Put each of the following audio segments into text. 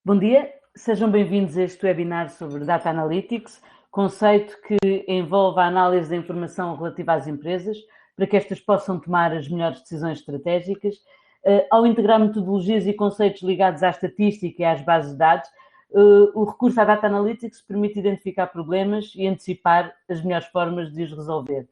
Bom dia, sejam bem-vindos a este webinar sobre Data Analytics, conceito que envolve a análise da informação relativa às empresas para que estas possam tomar as melhores decisões estratégicas. Ao integrar metodologias e conceitos ligados à estatística e às bases de dados, o recurso à Data Analytics permite identificar problemas e antecipar as melhores formas de os resolver.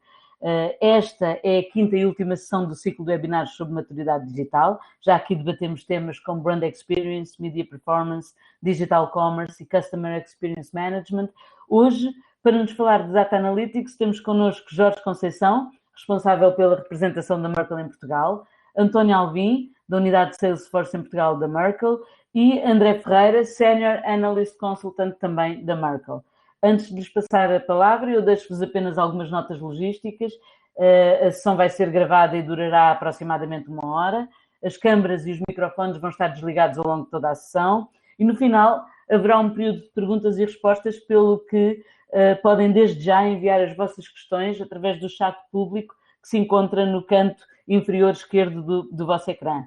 Esta é a quinta e última sessão do ciclo de webinars sobre maturidade digital. Já aqui debatemos temas como Brand Experience, Media Performance, Digital Commerce e Customer Experience Management. Hoje, para nos falar de Data Analytics, temos connosco Jorge Conceição, responsável pela representação da Merkle em Portugal, António Alvim, da Unidade de Salesforce em Portugal da Merkle, e André Ferreira, Senior Analyst Consultant também da Merkle. Antes de lhes passar a palavra, eu deixo-vos apenas algumas notas logísticas. A sessão vai ser gravada e durará aproximadamente 1 hora. As câmaras e os microfones vão estar desligados ao longo de toda a sessão. E no final haverá um período de perguntas e respostas, pelo que podem desde já enviar as vossas questões através do chat público que se encontra no canto inferior esquerdo do vosso ecrã.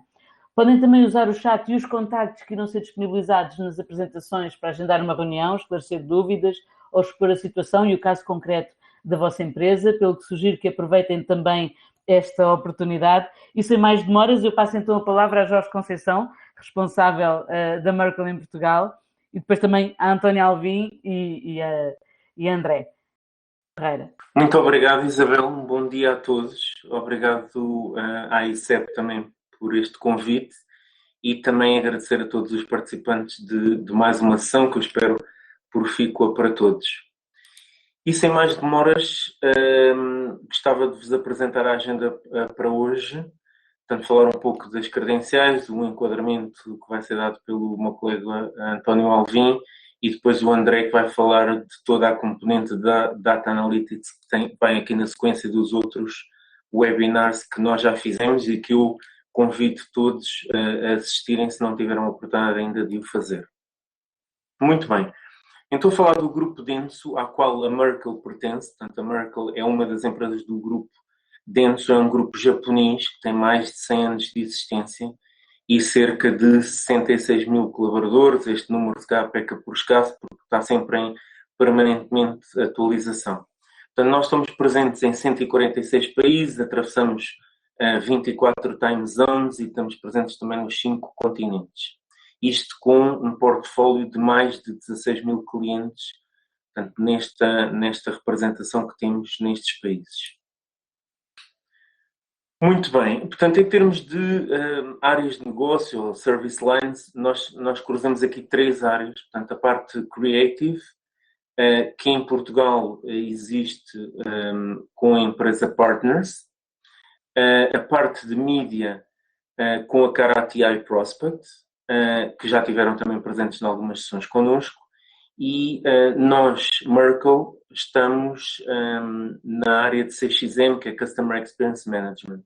Podem também usar o chat e os contactos que irão ser disponibilizados nas apresentações para agendar uma reunião, esclarecer dúvidas ou expor a situação e o caso concreto da vossa empresa, pelo que sugiro que aproveitem também esta oportunidade. E sem mais demoras, eu passo então a palavra a Jorge Conceição, responsável da Merkle em Portugal, e depois também a António Alvim e a André Ferreira. Muito obrigado, Isabel. Um bom dia a todos. Obrigado à ICEP também por este convite e também agradecer a todos os participantes de mais uma sessão que eu espero profícua para todos. E sem mais demoras, gostava de vos apresentar a agenda para hoje. Portanto, falar um pouco das credenciais, o enquadramento que vai ser dado pelo meu colega António Alvim e depois o André, que vai falar de toda a componente da Data Analytics que vem aqui na sequência dos outros webinars que nós já fizemos e que eu convido todos a assistirem se não tiveram a oportunidade ainda de o fazer. Muito bem. Então, vou falar do grupo Denso, à qual a Merkle pertence. Portanto, a Merkle é uma das empresas do grupo Denso, é um grupo japonês que tem mais de 100 anos de existência e cerca de 66 mil colaboradores. Este número se calhar peca por escasso, porque está sempre em permanentemente atualização. Portanto, nós estamos presentes em 146 países, atravessamos 24 time zones e estamos presentes também nos 5 continentes. Isto com um portfólio de mais de 16 mil clientes, portanto, nesta representação que temos nestes países. Muito bem. Portanto, em termos de áreas de negócio, ou service lines, nós cruzamos aqui 3 áreas. Portanto, a parte creative, que em Portugal existe com a empresa Partners. A parte de mídia, com a Karate Eye Prospect, que já tiveram também presentes em algumas sessões connosco. E nós, Merkle, estamos na área de CXM, que é Customer Experience Management.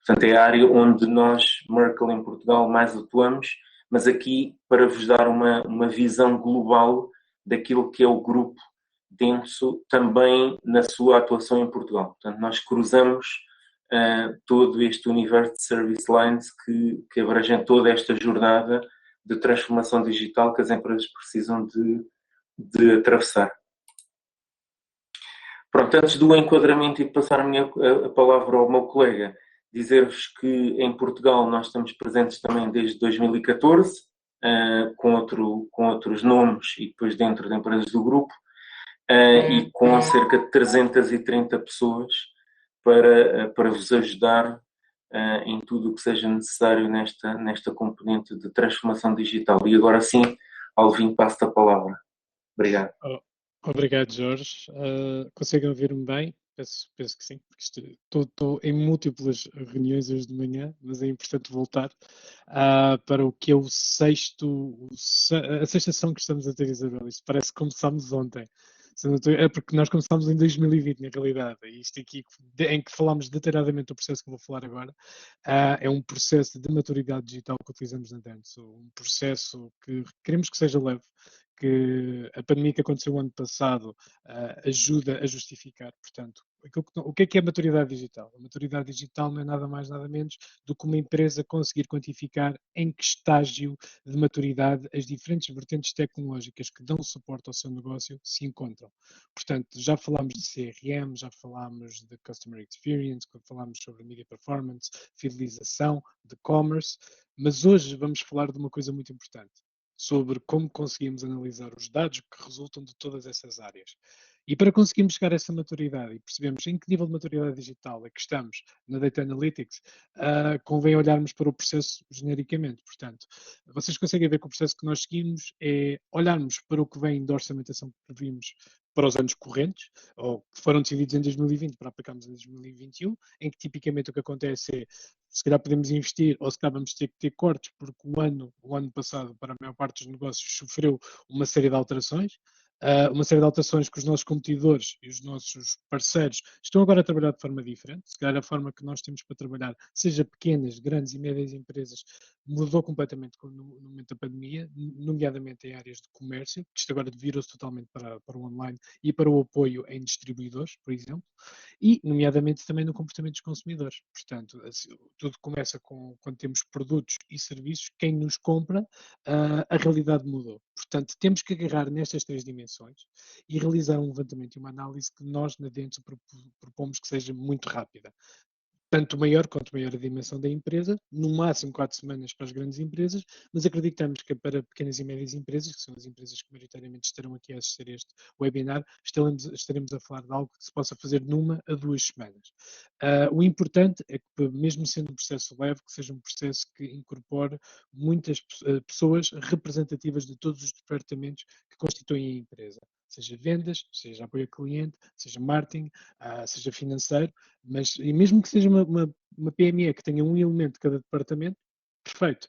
Portanto, é a área onde nós, Merkle em Portugal, mais atuamos, mas aqui para vos dar uma visão global daquilo que é o grupo Denso também na sua atuação em Portugal. Portanto, nós cruzamos todo este universo de service lines que abrangem toda esta jornada de transformação digital que as empresas precisam de atravessar. Pronto, antes do enquadramento e de passar a palavra ao meu colega, dizer-vos que em Portugal nós estamos presentes também desde 2014, com outros nomes e depois dentro de empresas do grupo, e com cerca de 330 pessoas para vos ajudar em tudo o que seja necessário nesta componente de transformação digital. E agora sim, Alvim, passo-te a palavra. Obrigado. Obrigado, Jorge. Conseguem ouvir-me bem? Penso que sim, porque estou em múltiplas reuniões hoje de manhã, mas é importante voltar para o que é a sexta sessão que estamos a ter, Isabel. Isto parece que começámos ontem. É porque nós começámos em 2020, na realidade. Isto aqui, em que falámos detalhadamente do processo que vou falar agora, é um processo de maturidade digital que utilizamos na Denso. Um processo que queremos que seja leve, que a pandemia que aconteceu o ano passado ajuda a justificar. Portanto, o que é a maturidade digital? A maturidade digital não é nada mais, nada menos do que uma empresa conseguir quantificar em que estágio de maturidade as diferentes vertentes tecnológicas que dão suporte ao seu negócio se encontram. Portanto, já falámos de CRM, já falámos de Customer Experience, falámos sobre Media Performance, fidelização, de commerce, mas hoje vamos falar de uma coisa muito importante, sobre como conseguimos analisar os dados que resultam de todas essas áreas. E para conseguirmos chegar a essa maturidade e percebermos em que nível de maturidade digital é que estamos na Data Analytics, convém olharmos para o processo genericamente. Portanto, vocês conseguem ver que o processo que nós seguimos é olharmos para o que vem da orçamentação que previmos para os anos correntes, ou que foram decididos em 2020 para aplicarmos em 2021, em que tipicamente o que acontece é, se calhar podemos investir, ou se calhar vamos ter que ter cortes, porque o ano passado, para a maior parte dos negócios, sofreu uma série de alterações, uma série de alterações que os nossos competidores e os nossos parceiros estão agora a trabalhar de forma diferente. Se calhar a forma que nós temos para trabalhar, seja pequenas, grandes e médias empresas, mudou completamente no momento da pandemia, nomeadamente em áreas de comércio, que isto agora virou-se totalmente para o online e para o apoio em distribuidores, por exemplo, e nomeadamente também no comportamento dos consumidores. Portanto, assim, tudo começa quando temos produtos e serviços, quem nos compra, a realidade mudou. Portanto, temos que agarrar nestas três dimensões e realizar um levantamento e uma análise que nós na Dentsu propomos que seja muito rápida. Tanto maior quanto maior a dimensão da empresa, no máximo 4 semanas para as grandes empresas, mas acreditamos que para pequenas e médias empresas, que são as empresas que maioritariamente estarão aqui a assistir a este webinar, estaremos a falar de algo que se possa fazer numa a 2 semanas. O importante é que, mesmo sendo um processo leve, que seja um processo que incorpore muitas pessoas representativas de todos os departamentos que constituem a empresa. Seja vendas, seja apoio a cliente, seja marketing, seja financeiro, mas e mesmo que seja uma PME que tenha um elemento de cada departamento, perfeito.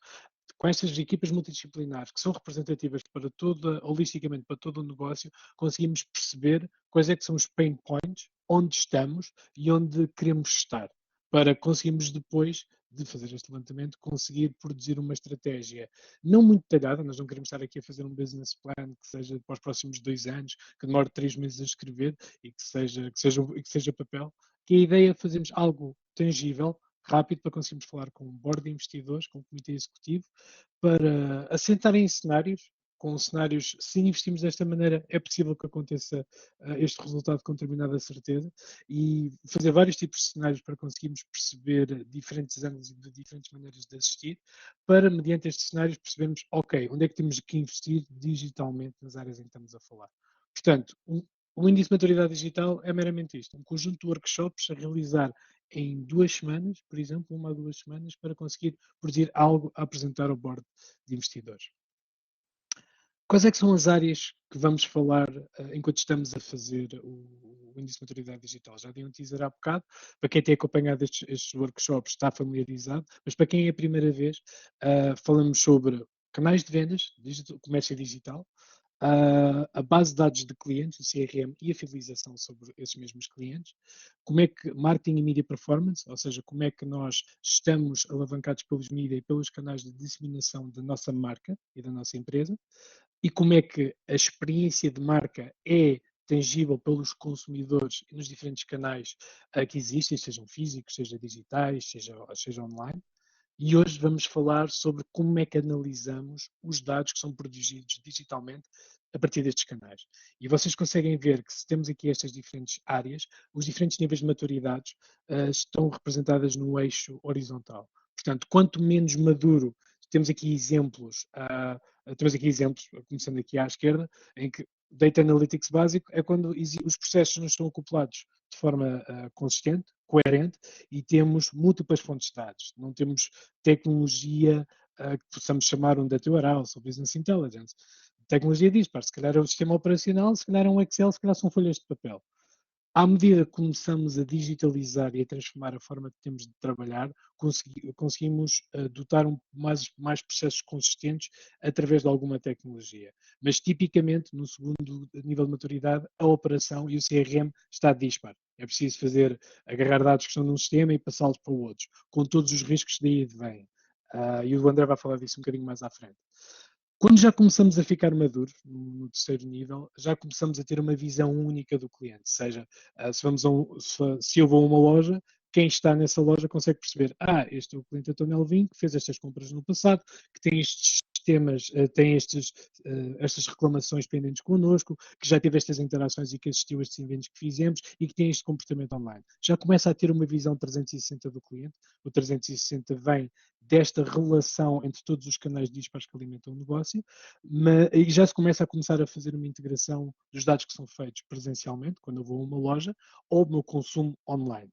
Com estas equipas multidisciplinares que são representativas para holisticamente para todo o negócio, conseguimos perceber quais é que são os pain points, onde estamos e onde queremos estar, para conseguirmos depois de fazer este levantamento, conseguir produzir uma estratégia não muito detalhada. Nós não queremos estar aqui a fazer um business plan que seja para os próximos 2 anos, que demore 3 meses a escrever e que seja papel, que a ideia é fazermos algo tangível, rápido, para conseguirmos falar com um board de investidores, com um comitê executivo, para assentarem cenários, com cenários, se investimos desta maneira, é possível que aconteça este resultado com determinada certeza, e fazer vários tipos de cenários para conseguirmos perceber diferentes ângulos e de diferentes maneiras de assistir, para, mediante estes cenários, percebermos, ok, onde é que temos que investir digitalmente nas áreas em que estamos a falar. Portanto, o índice de maturidade digital é meramente isto, um conjunto de workshops a realizar em 2 semanas, por exemplo, 1 a 2 semanas, para conseguir produzir algo a apresentar ao board de investidores. Quais é que são as áreas que vamos falar enquanto estamos a fazer o índice de maturidade digital? Já dei um teaser há bocado, para quem tem acompanhado estes workshops está familiarizado, mas para quem é a primeira vez, falamos sobre canais de vendas, comércio digital, a base de dados de clientes, o CRM e a fidelização sobre esses mesmos clientes, como é que marketing e media performance, ou seja, como é que nós estamos alavancados pelos mídia e pelos canais de disseminação da nossa marca e da nossa empresa, e como é que a experiência de marca é tangível pelos consumidores nos diferentes canais que existem, sejam físicos, sejam digitais, seja online. E hoje vamos falar sobre como é que analisamos os dados que são produzidos digitalmente a partir destes canais. E vocês conseguem ver que, se temos aqui estas diferentes áreas, os diferentes níveis de maturidade estão representadas no eixo horizontal. Portanto, quanto menos maduro, temos aqui exemplos, começando aqui à esquerda, em que Data Analytics básico é quando os processos não estão acoplados de forma consistente, coerente, e temos múltiplas fontes de dados. Não temos tecnologia que possamos chamar um Data Warehouse ou Business Intelligence. A tecnologia diz, se calhar é o sistema operacional, se calhar é um Excel, se calhar são folhas de papel. À medida que começamos a digitalizar e a transformar a forma que temos de trabalhar, conseguimos dotar mais processos consistentes através de alguma tecnologia. Mas, tipicamente, no segundo nível de maturidade, a operação e o CRM está dispar. É preciso agarrar dados que estão num sistema e passá-los para o outro, com todos os riscos que daí vêm. E o André vai falar disso um bocadinho mais à frente. Quando já começamos a ficar maduros, no terceiro nível, já começamos a ter uma visão única do cliente. Seja, se eu vou a uma loja, quem está nessa loja consegue perceber, este é o cliente António Alvim, que fez estas compras no passado, que tem estes sistemas, tem estas reclamações pendentes connosco, que já teve estas interações e que assistiu a estes eventos que fizemos e que tem este comportamento online. Já começa a ter uma visão 360 do cliente. O 360 vem desta relação entre todos os canais dispares que alimentam o negócio, e já se começa a fazer uma integração dos dados que são feitos presencialmente, quando eu vou a uma loja, ou no consumo online.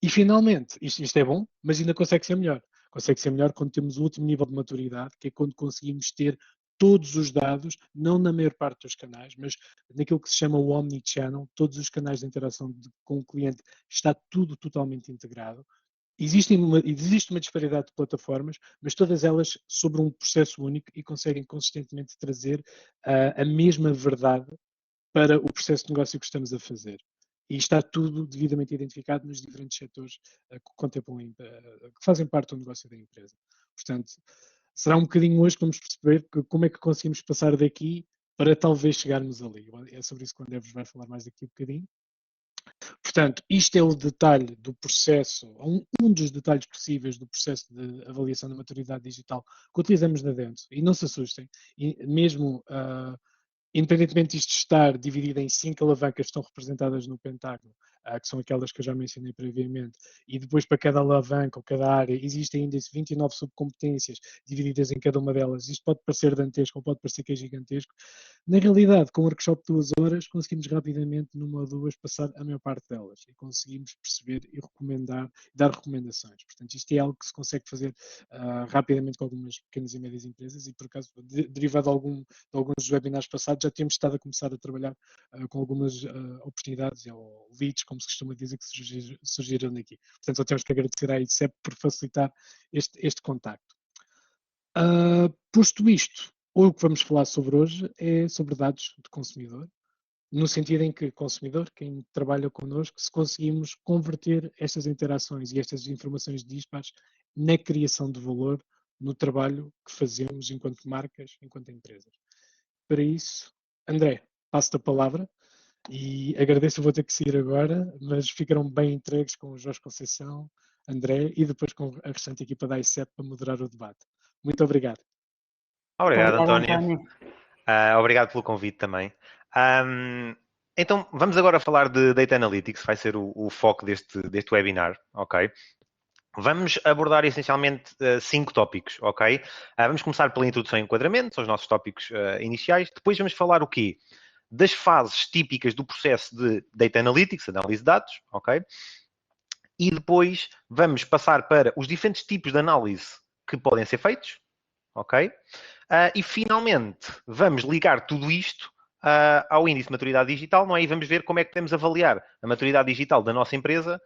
E finalmente, isto é bom, mas ainda consegue ser melhor. Consegue ser melhor quando temos o último nível de maturidade, que é quando conseguimos ter todos os dados, não na maior parte dos canais, mas naquilo que se chama o omnichannel, todos os canais de interação com o cliente, está tudo totalmente integrado. Existe uma disparidade de plataformas, mas todas elas sobre um processo único e conseguem consistentemente trazer a mesma verdade para o processo de negócio que estamos a fazer. E está tudo devidamente identificado nos diferentes setores que fazem parte do negócio da empresa. Portanto, será um bocadinho hoje que vamos perceber como é que conseguimos passar daqui para talvez chegarmos ali. É sobre isso que o André vos vai falar mais daqui a um bocadinho. Portanto, isto é o detalhe do processo, um dos detalhes possíveis do processo de avaliação da maturidade digital que utilizamos na Dentsu. E não se assustem, mesmo independentemente disto estar dividido em 5 alavancas que estão representadas no pentágono, que são aquelas que eu já mencionei previamente, e depois para cada alavanca ou cada área existem ainda 29 subcompetências divididas em cada uma delas. Isto pode parecer dantesco ou pode parecer que é gigantesco. Na realidade, com um workshop de 2 horas, conseguimos rapidamente, numa ou duas, passar a maior parte delas e conseguimos perceber e recomendar, dar recomendações. Portanto, isto é algo que se consegue fazer rapidamente com algumas pequenas e médias empresas e, por acaso, derivado de alguns webinars passados, já temos estado a começar a trabalhar com algumas oportunidades ou leads, como se costuma dizer, que surgiram daqui. Portanto, só temos que agradecer à ICEP por facilitar este contacto. Posto isto, o que vamos falar sobre hoje é sobre dados de consumidor, no sentido em que consumidor, quem trabalha connosco, se conseguimos converter estas interações e estas informações dispares na criação de valor no trabalho que fazemos enquanto marcas, enquanto empresas. Para isso, André, passo-te a palavra e agradeço, vou ter que sair agora, mas ficaram bem entregues com o Jorge Conceição, André e depois com a restante equipa da ICEP para moderar o debate. Muito obrigado. Obrigado, Obrigada, António. Obrigado pelo convite também. Então, vamos agora falar de Data Analytics, vai ser o foco deste webinar, ok? Vamos abordar essencialmente 5 tópicos, ok? Vamos começar pela introdução e enquadramento, são os nossos tópicos iniciais. Depois vamos falar o quê? Das fases típicas do processo de Data Analytics, análise de dados, ok? E depois vamos passar para os diferentes tipos de análise que podem ser feitos, ok? E finalmente vamos ligar tudo isto ao índice de maturidade digital, não é? E vamos ver como é que podemos avaliar a maturidade digital da nossa empresa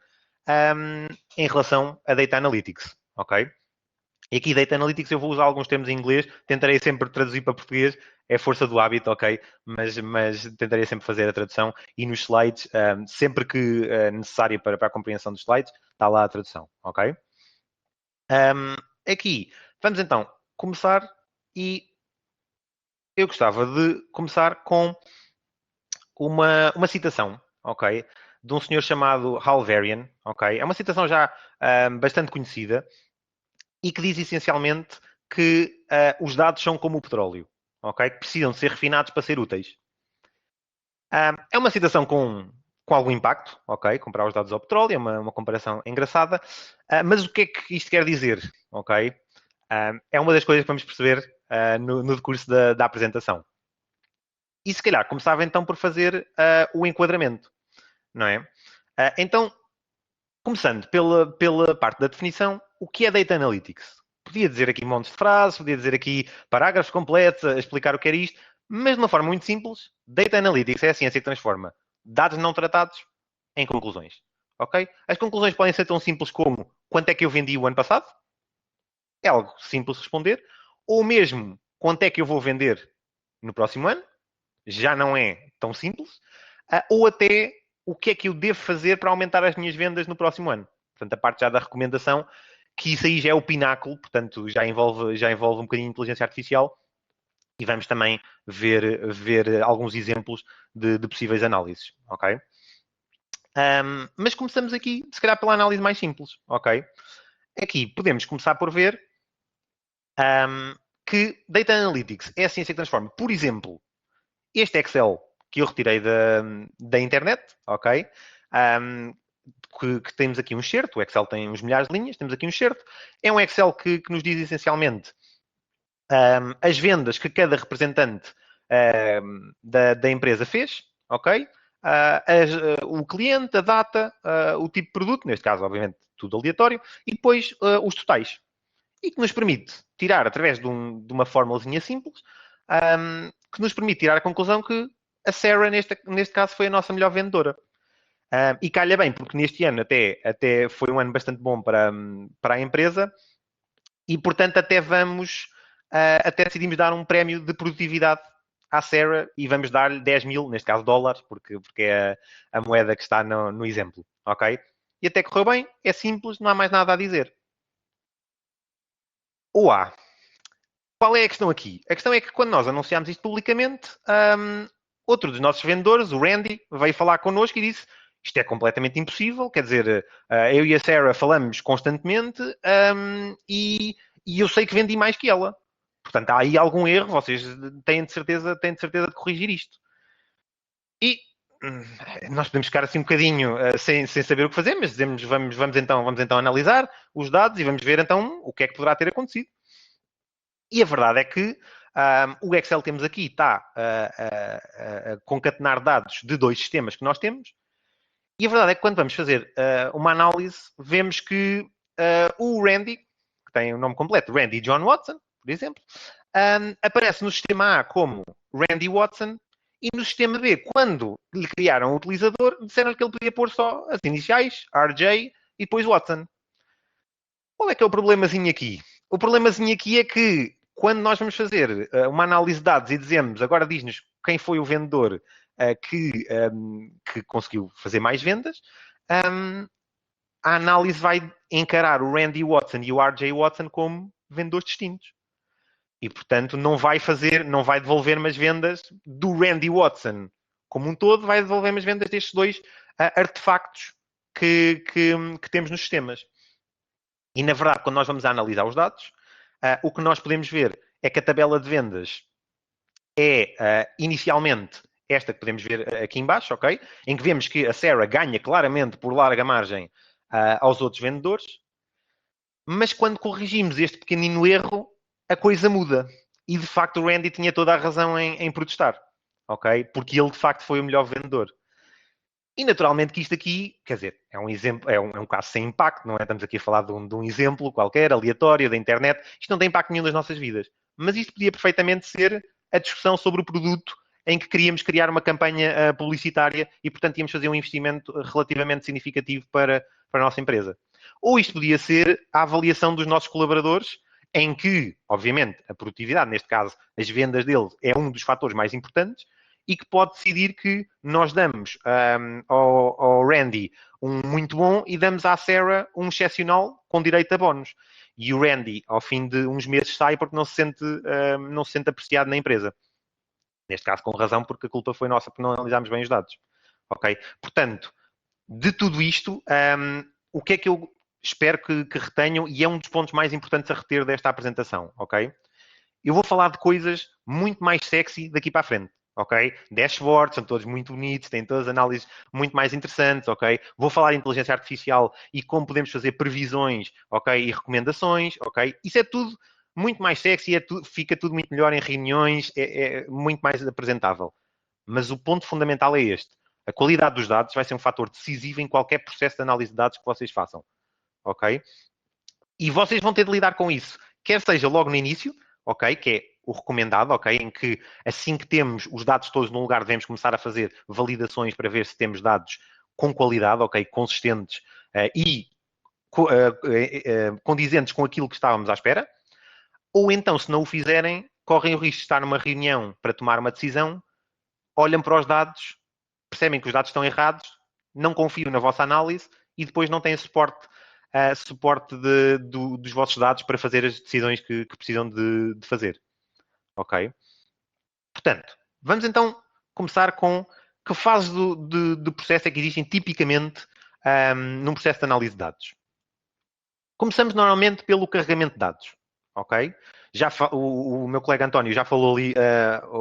em relação a Data Analytics, ok? E aqui Data Analytics eu vou usar alguns termos em inglês, tentarei sempre traduzir para português, é força do hábito, ok? Mas tentarei sempre fazer a tradução e nos slides, sempre que necessário para a compreensão dos slides, está lá a tradução, ok? Aqui, vamos então começar e eu gostava de começar com uma citação, ok? De um senhor chamado Hal Varian, ok? É uma citação já bastante conhecida e que diz essencialmente que os dados são como o petróleo, ok? Que precisam de ser refinados para ser úteis. É uma citação com algum impacto, ok? Comparar os dados ao petróleo é uma comparação engraçada, mas o que é que isto quer dizer, ok? É uma das coisas que vamos perceber no decurso da apresentação. E se calhar começava então por fazer o enquadramento, não é? Então, começando pela parte da definição, o que é Data Analytics? Podia dizer aqui montes de frases, podia dizer aqui parágrafos completos a explicar o que era isto, mas de uma forma muito simples, Data Analytics é a ciência que transforma dados não tratados em conclusões, ok? As conclusões podem ser tão simples como quanto é que eu vendi o ano passado? É algo simples de responder. Ou mesmo, quanto é que eu vou vender no próximo ano? Já não é tão simples. Ou até, o que é que eu devo fazer para aumentar as minhas vendas no próximo ano? Portanto, a parte já da recomendação, que isso aí já é o pináculo, portanto, já envolve um bocadinho de inteligência artificial, E vamos também ver alguns exemplos de possíveis análises, ok? Mas começamos aqui, se calhar, pela análise mais simples, ok? Aqui podemos começar por ver que Data Analytics é a ciência que transforma. Por exemplo, este Excel que eu retirei da internet, ok? Que temos aqui um excerto, o Excel tem uns milhares de linhas, temos aqui um excerto. É um Excel que nos diz essencialmente as vendas que cada representante da empresa fez, ok? O cliente, a data, o tipo de produto, neste caso, obviamente, tudo aleatório, e depois os totais. E que nos permite tirar, através de uma formulazinha simples, que nos permite tirar a conclusão que a Sarah, neste caso, foi a nossa melhor vendedora. E calha bem, porque neste ano até foi um ano bastante bom para a empresa e, portanto, até decidimos dar um prémio de produtividade à Sarah e vamos dar-lhe 10 mil, neste caso dólares, porque é a moeda que está no exemplo, ok? E até correu bem, é simples, não há mais nada a dizer. Qual é a questão aqui? A questão é que quando nós anunciámos isto publicamente, outro dos nossos vendedores, o Randy, veio falar connosco e disse isto é completamente impossível, quer dizer, eu e a Sarah falamos constantemente e eu sei que vendi mais que ela. Portanto, há aí algum erro, vocês têm de certeza de corrigir isto. E nós podemos ficar assim um bocadinho sem saber o que fazer, mas dizemos, vamos então analisar os dados e vamos ver então o que é que poderá ter acontecido. E a verdade é que o Excel que temos aqui está a concatenar dados de dois sistemas que nós temos. E a verdade é que quando vamos fazer uma análise, vemos que o Randy, que tem o nome completo, Randy John Watson, por exemplo, aparece no sistema A como Randy Watson e no sistema B, quando lhe criaram o utilizador, disseram que ele podia pôr só as iniciais, RJ e depois Watson. Qual é que é o problemazinho aqui? O problemazinho aqui é que quando nós vamos fazer uma análise de dados e dizemos, agora diz-nos quem foi o vendedor que conseguiu fazer mais vendas, a análise vai encarar o Randy Watson e o RJ Watson como vendedores distintos. E, portanto, não vai devolver umas vendas do Randy Watson como um todo, vai devolver umas vendas destes dois artefactos que temos nos sistemas. E, na verdade, quando nós vamos analisar os dados, o que nós podemos ver é que a tabela de vendas é, inicialmente, esta que podemos ver aqui em baixo, ok? Em que vemos que a Sarah ganha claramente por larga margem aos outros vendedores. Mas quando corrigimos este pequenino erro, a coisa muda. E, de facto, o Randy tinha toda a razão em protestar, ok? Porque ele, de facto, foi o melhor vendedor. E naturalmente que isto aqui, quer dizer, é um exemplo, é um caso sem impacto, não é? Estamos aqui a falar de um exemplo qualquer, aleatório, da internet. Isto não tem impacto nenhum nas nossas vidas. Mas isto podia perfeitamente ser a discussão sobre o produto em que queríamos criar uma campanha publicitária e, portanto, íamos fazer um investimento relativamente significativo para a nossa empresa. Ou isto podia ser a avaliação dos nossos colaboradores, em que, obviamente, a produtividade, neste caso, as vendas deles, é um dos fatores mais importantes, e que pode decidir que nós damos ao Randy um muito bom e damos à Sarah um excepcional com direito a bónus. E o Randy, ao fim de uns meses, sai porque não se sente apreciado na empresa. Neste caso, com razão, porque a culpa foi nossa por não analisarmos bem os dados. Ok? Portanto, de tudo isto, o que é que eu espero que retenham, e é um dos pontos mais importantes a reter desta apresentação, ok? Eu vou falar de coisas muito mais sexy daqui para a frente. Ok? Dashboards, são todos muito bonitos, têm todas análises muito mais interessantes, ok? Vou falar de inteligência artificial e como podemos fazer previsões, ok? E recomendações, ok? Isso é tudo muito mais sexy, fica tudo muito melhor em reuniões, é muito mais apresentável. Mas o ponto fundamental é este. A qualidade dos dados vai ser um fator decisivo em qualquer processo de análise de dados que vocês façam, ok? E vocês vão ter de lidar com isso, quer seja logo no início, ok? Que é o recomendado, ok? Em que assim que temos os dados todos no lugar, devemos começar a fazer validações para ver se temos dados com qualidade, ok? Consistentes e condizentes com aquilo que estávamos à espera. Ou então, se não o fizerem, correm o risco de estar numa reunião para tomar uma decisão, olham para os dados, percebem que os dados estão errados, não confiam na vossa análise e depois não têm suporte dos vossos dados para fazer as decisões que precisam de fazer. Ok? Portanto, vamos então começar com que fases de processo é que existem tipicamente num processo de análise de dados. Começamos normalmente pelo carregamento de dados, ok? O meu colega António já falou ali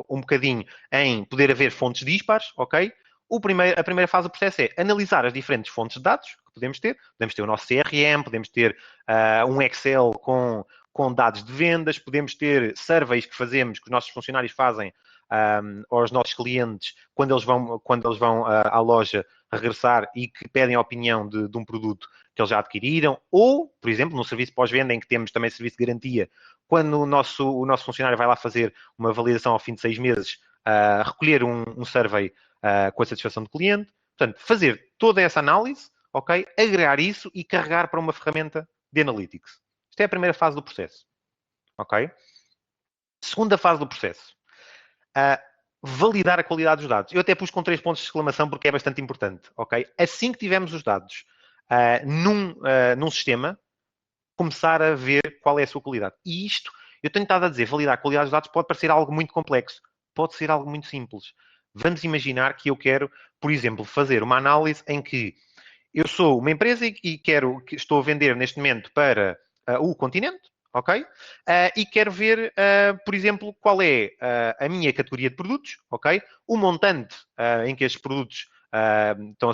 um bocadinho em poder haver fontes dispares, ok? A primeira fase do processo é analisar as diferentes fontes de dados que podemos ter. Podemos ter o nosso CRM, podemos ter um Excel com dados de vendas, podemos ter surveys que fazemos, que os nossos funcionários fazem aos nossos clientes quando eles vão à loja regressar e que pedem a opinião de um produto que eles já adquiriram, ou, por exemplo, no serviço pós-venda, em que temos também serviço de garantia, quando o nosso funcionário vai lá fazer uma validação ao fim de 6 meses, recolher um survey com a satisfação do cliente. Portanto, fazer toda essa análise, ok? Agregar isso e carregar para uma ferramenta de Analytics. Isto é a primeira fase do processo, ok? Segunda fase do processo. Validar a qualidade dos dados. Eu até pus com 3 pontos de exclamação porque é bastante importante, ok? Assim que tivermos os dados num sistema, começar a ver qual é a sua qualidade. E isto, eu tenho estado a dizer, validar a qualidade dos dados pode parecer algo muito complexo, pode ser algo muito simples. Vamos imaginar que eu quero, por exemplo, fazer uma análise em que eu sou uma empresa e estou a vender neste momento para o continente, ok? E quero ver, por exemplo, qual é a minha categoria de produtos, ok? O montante em que estes produtos estão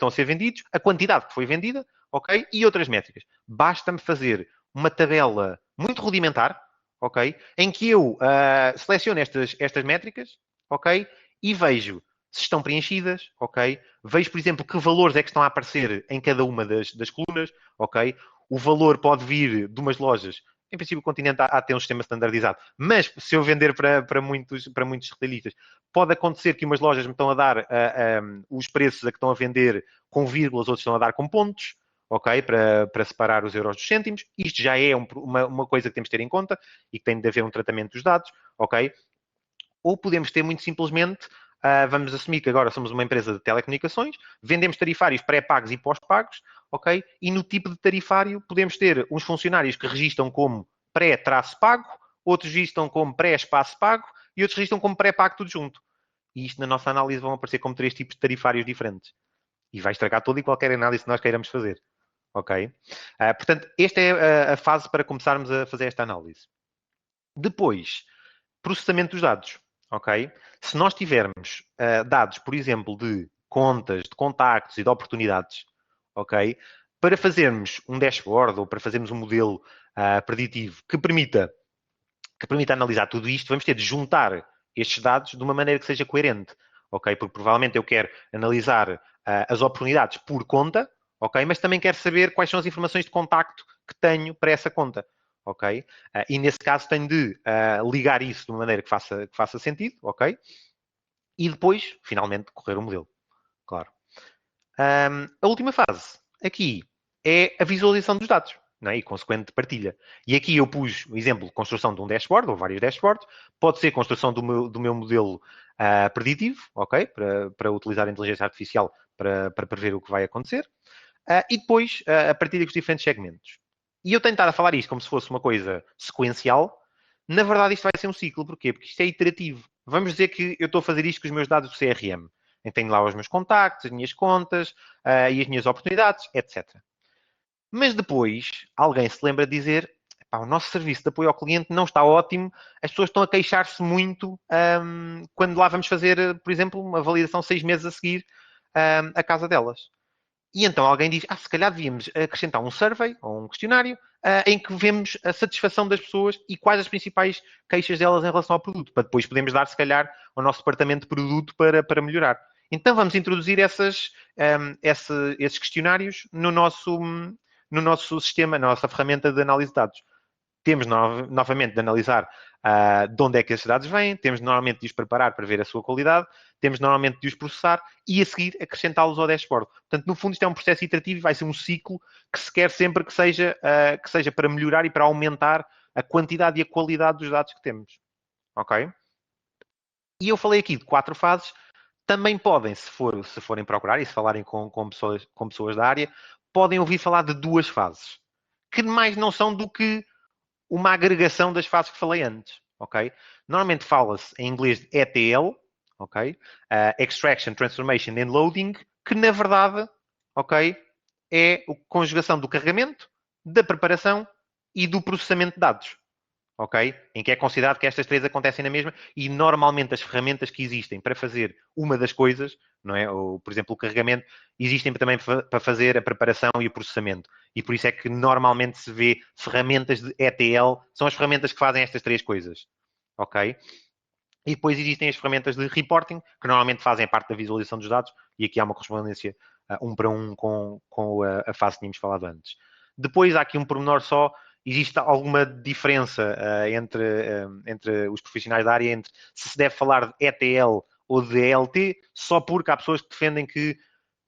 a ser vendidos, a quantidade que foi vendida, ok? E outras métricas. Basta-me fazer uma tabela muito rudimentar, ok? Em que eu seleciono estas métricas, ok? E vejo se estão preenchidas, ok? Vejo, por exemplo, que valores é que estão a aparecer em cada uma das colunas, ok? O valor pode vir de umas lojas. Em princípio, o Continente há a ter um sistema standardizado. Mas, se eu vender para muitos retalhistas, pode acontecer que umas lojas me estão a dar os preços a que estão a vender com vírgulas, outros estão a dar com pontos, ok? Para separar os euros dos cêntimos. Isto já é uma coisa que temos de ter em conta e que tem de haver um tratamento dos dados, ok? Ou podemos ter muito simplesmente, vamos assumir que agora somos uma empresa de telecomunicações, vendemos tarifários pré-pagos e pós-pagos, ok? E no tipo de tarifário podemos ter uns funcionários que registram como pré-pago, outros registram como pré-espaço pago e outros registram como pré-pago tudo junto. E isto na nossa análise vão aparecer como 3 tipos de tarifários diferentes. E vai estragar toda e qualquer análise que nós queiramos fazer. Ok? Portanto, esta é a fase para começarmos a fazer esta análise. Depois, processamento dos dados. Ok? Se nós tivermos dados, por exemplo, de contas, de contactos e de oportunidades, ok? Para fazermos um dashboard ou para fazermos um modelo preditivo que permita analisar tudo isto, vamos ter de juntar estes dados de uma maneira que seja coerente, ok? Porque provavelmente eu quero analisar as oportunidades por conta, ok? Mas também quero saber quais são as informações de contacto que tenho para essa conta. Ok? E nesse caso tenho de ligar isso de uma maneira que faça sentido, ok? E depois, finalmente, correr o modelo. Claro. A última fase, aqui, é a visualização dos dados, não é? E consequente partilha. E aqui eu pus o exemplo de construção de um dashboard, ou vários dashboards. Pode ser construção do meu modelo preditivo, ok? Para utilizar a inteligência artificial para prever o que vai acontecer. E depois, a partilha com os diferentes segmentos. E eu tenho estado a falar isto como se fosse uma coisa sequencial. Na verdade, isto vai ser um ciclo. Porquê? Porque isto é iterativo. Vamos dizer que eu estou a fazer isto com os meus dados do CRM. Eu tenho lá os meus contactos, as minhas contas e as minhas oportunidades, etc. Mas depois, alguém se lembra de dizer o nosso serviço de apoio ao cliente não está ótimo, as pessoas estão a queixar-se muito quando lá vamos fazer, por exemplo, uma validação 6 meses a seguir à casa delas. E então alguém diz, se calhar devíamos acrescentar um survey ou um questionário em que vemos a satisfação das pessoas e quais as principais queixas delas em relação ao produto, para depois podermos dar, se calhar, ao nosso departamento de produto para melhorar. Então vamos introduzir esses questionários no nosso sistema, na nossa ferramenta de análise de dados. Temos novamente de analisar de onde é que esses dados vêm, temos normalmente de os preparar para ver a sua qualidade, temos normalmente de os processar e a seguir acrescentá-los ao dashboard. Portanto, no fundo, isto é um processo iterativo e vai ser um ciclo que se quer sempre que seja para melhorar e para aumentar a quantidade e a qualidade dos dados que temos. Ok? E eu falei aqui de 4 fases. Também podem, se forem procurar e se falarem com pessoas da área, podem ouvir falar de 2 fases, que mais não são do que uma agregação das fases que falei antes, ok? Normalmente fala-se em inglês de ETL, ok? Extraction, Transformation and Loading, que na verdade, ok, é a conjugação do carregamento, da preparação e do processamento de dados, ok? Em que é considerado que estas três acontecem na mesma e normalmente as ferramentas que existem para fazer uma das coisas, não é? Ou, por exemplo, o carregamento, existem também para fazer a preparação e o processamento. E por isso é que normalmente se vê ferramentas de ETL, são as ferramentas que fazem estas três coisas, ok? E depois existem as ferramentas de reporting, que normalmente fazem a parte da visualização dos dados, e aqui há uma correspondência um para um com a fase que tínhamos falado antes. Depois há aqui um pormenor só, existe alguma diferença entre os profissionais da área, entre se deve falar de ETL ou de ELT, só porque há pessoas que defendem que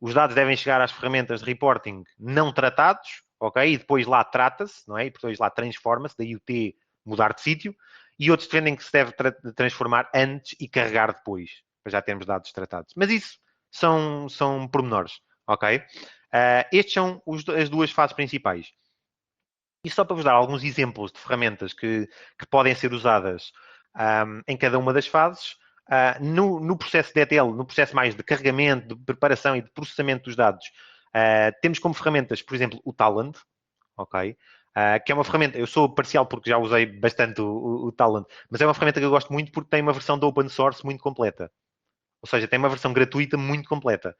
os dados devem chegar às ferramentas de reporting não tratados, ok? E depois lá trata-se, não é? E depois lá transforma-se, daí o T mudar de sítio. E outros defendem que se deve transformar antes e carregar depois, para já termos dados tratados. Mas isso são pormenores, ok? Estes são as duas fases principais. E só para vos dar alguns exemplos de ferramentas que podem ser usadas em cada uma das fases, no processo de ETL, no processo mais de carregamento, de preparação e de processamento dos dados, temos como ferramentas, por exemplo, o Talend, ok? Que é uma ferramenta, eu sou parcial porque já usei bastante o Talend, mas é uma ferramenta que eu gosto muito porque tem uma versão de open source muito completa. Ou seja, tem uma versão gratuita muito completa.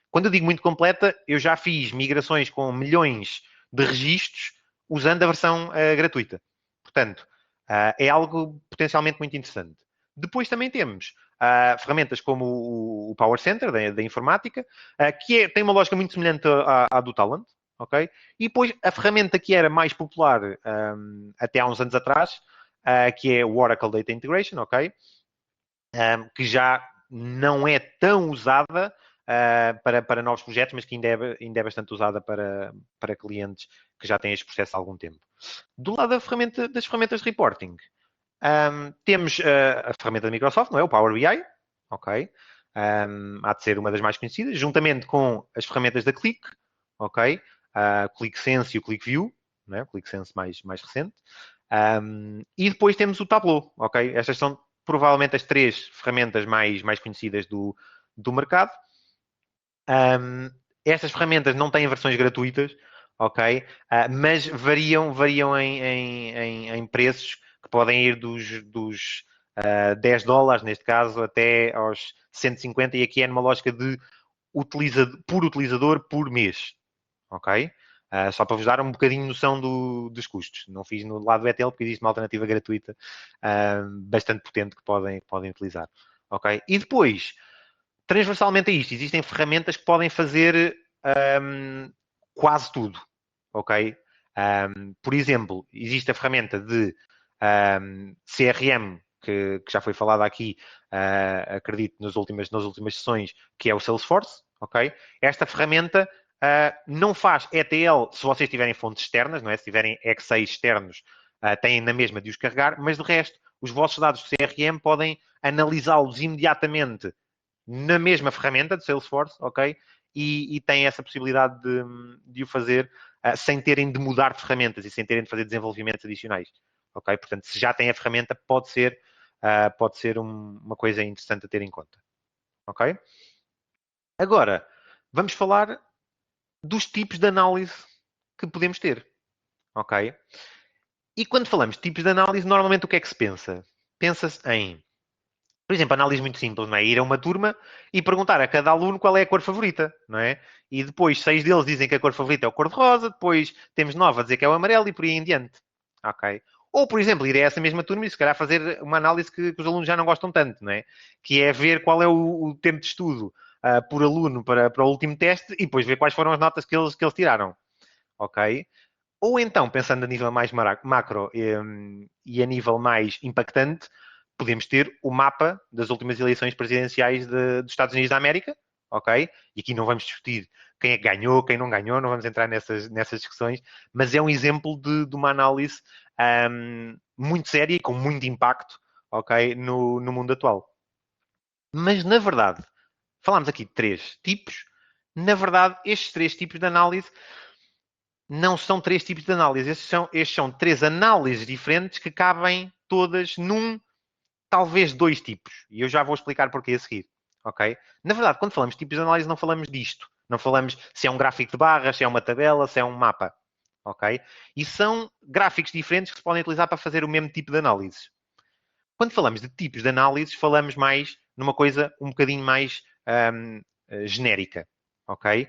Quando eu digo muito completa, eu já fiz migrações com milhões de registros usando a versão gratuita. Portanto, é algo potencialmente muito interessante. Depois também temos ferramentas como o Power Center da informática, que tem uma lógica muito semelhante à do Talend, ok? E depois a ferramenta que era mais popular até há uns anos atrás, que é o Oracle Data Integration, ok? Que já não é tão usada para novos projetos, mas que ainda é bastante usada para clientes que já têm este processo há algum tempo. Do lado das ferramentas de reporting, temos a ferramenta da Microsoft, não é? O Power BI, ok? Há de ser uma das mais conhecidas, juntamente com as ferramentas da Qlik, ok? O ClickSense e o ClickView, não é? O ClickSense mais recente. E depois temos o Tableau, ok? Estas são provavelmente as três ferramentas mais conhecidas do mercado. Estas ferramentas não têm versões gratuitas, ok? Mas variam em preços que podem ir dos $10, neste caso, até aos 150, e aqui é numa lógica de por utilizador por mês, ok? Só para vos dar um bocadinho de noção dos custos. Não fiz no lado do ETL porque existe uma alternativa gratuita bastante potente que podem utilizar, ok? E depois, transversalmente a isto, existem ferramentas que podem fazer quase tudo, ok? Por exemplo, existe a ferramenta de CRM que já foi falada aqui, acredito, nas últimas sessões, que é o Salesforce, ok? Esta ferramenta não faz ETL se vocês tiverem fontes externas, não é? Se tiverem Excel externos, têm na mesma de os carregar, mas de resto, os vossos dados de CRM podem analisá-los imediatamente na mesma ferramenta de Salesforce, ok? E têm essa possibilidade de o fazer sem terem de mudar de ferramentas e sem terem de fazer desenvolvimentos adicionais, ok? Portanto, se já têm a ferramenta, pode ser uma coisa interessante a ter em conta, ok? Agora, vamos falar dos tipos de análise que podemos ter, ok? E quando falamos de tipos de análise, normalmente o que é que se pensa? Pensa-se em, por exemplo, análise muito simples, não é? Ir a uma turma e perguntar a cada aluno qual é a cor favorita, não é? E depois 6 deles dizem que a cor favorita é o cor-de-rosa, depois temos 9 a dizer que é o amarelo e por aí em diante, ok? Ou, por exemplo, ir a essa mesma turma e se calhar fazer uma análise que os alunos já não gostam tanto, não é? Que é ver qual é o tempo de estudo por aluno para o último teste e depois ver quais foram as notas que eles tiraram, ok? Ou então, pensando a nível mais macro e a nível mais impactante, podemos ter o mapa das últimas eleições presidenciais dos Estados Unidos da América, ok? E aqui não vamos discutir quem é que ganhou, quem não ganhou, não vamos entrar nessas discussões, mas é um exemplo de uma análise muito séria e com muito impacto, ok? No mundo atual. Mas, na verdade, falámos aqui de 3 tipos. Na verdade, estes 3 tipos de análise não são 3 tipos de análise. Estes são 3 análises diferentes que cabem todas num, talvez 2 tipos. E eu já vou explicar porquê a seguir. Ok? Na verdade, quando falamos de tipos de análise, não falamos disto. Não falamos se é um gráfico de barras, se é uma tabela, se é um mapa. Ok? E são gráficos diferentes que se podem utilizar para fazer o mesmo tipo de análise. Quando falamos de tipos de análises, falamos mais numa coisa um bocadinho mais genérica. Ok?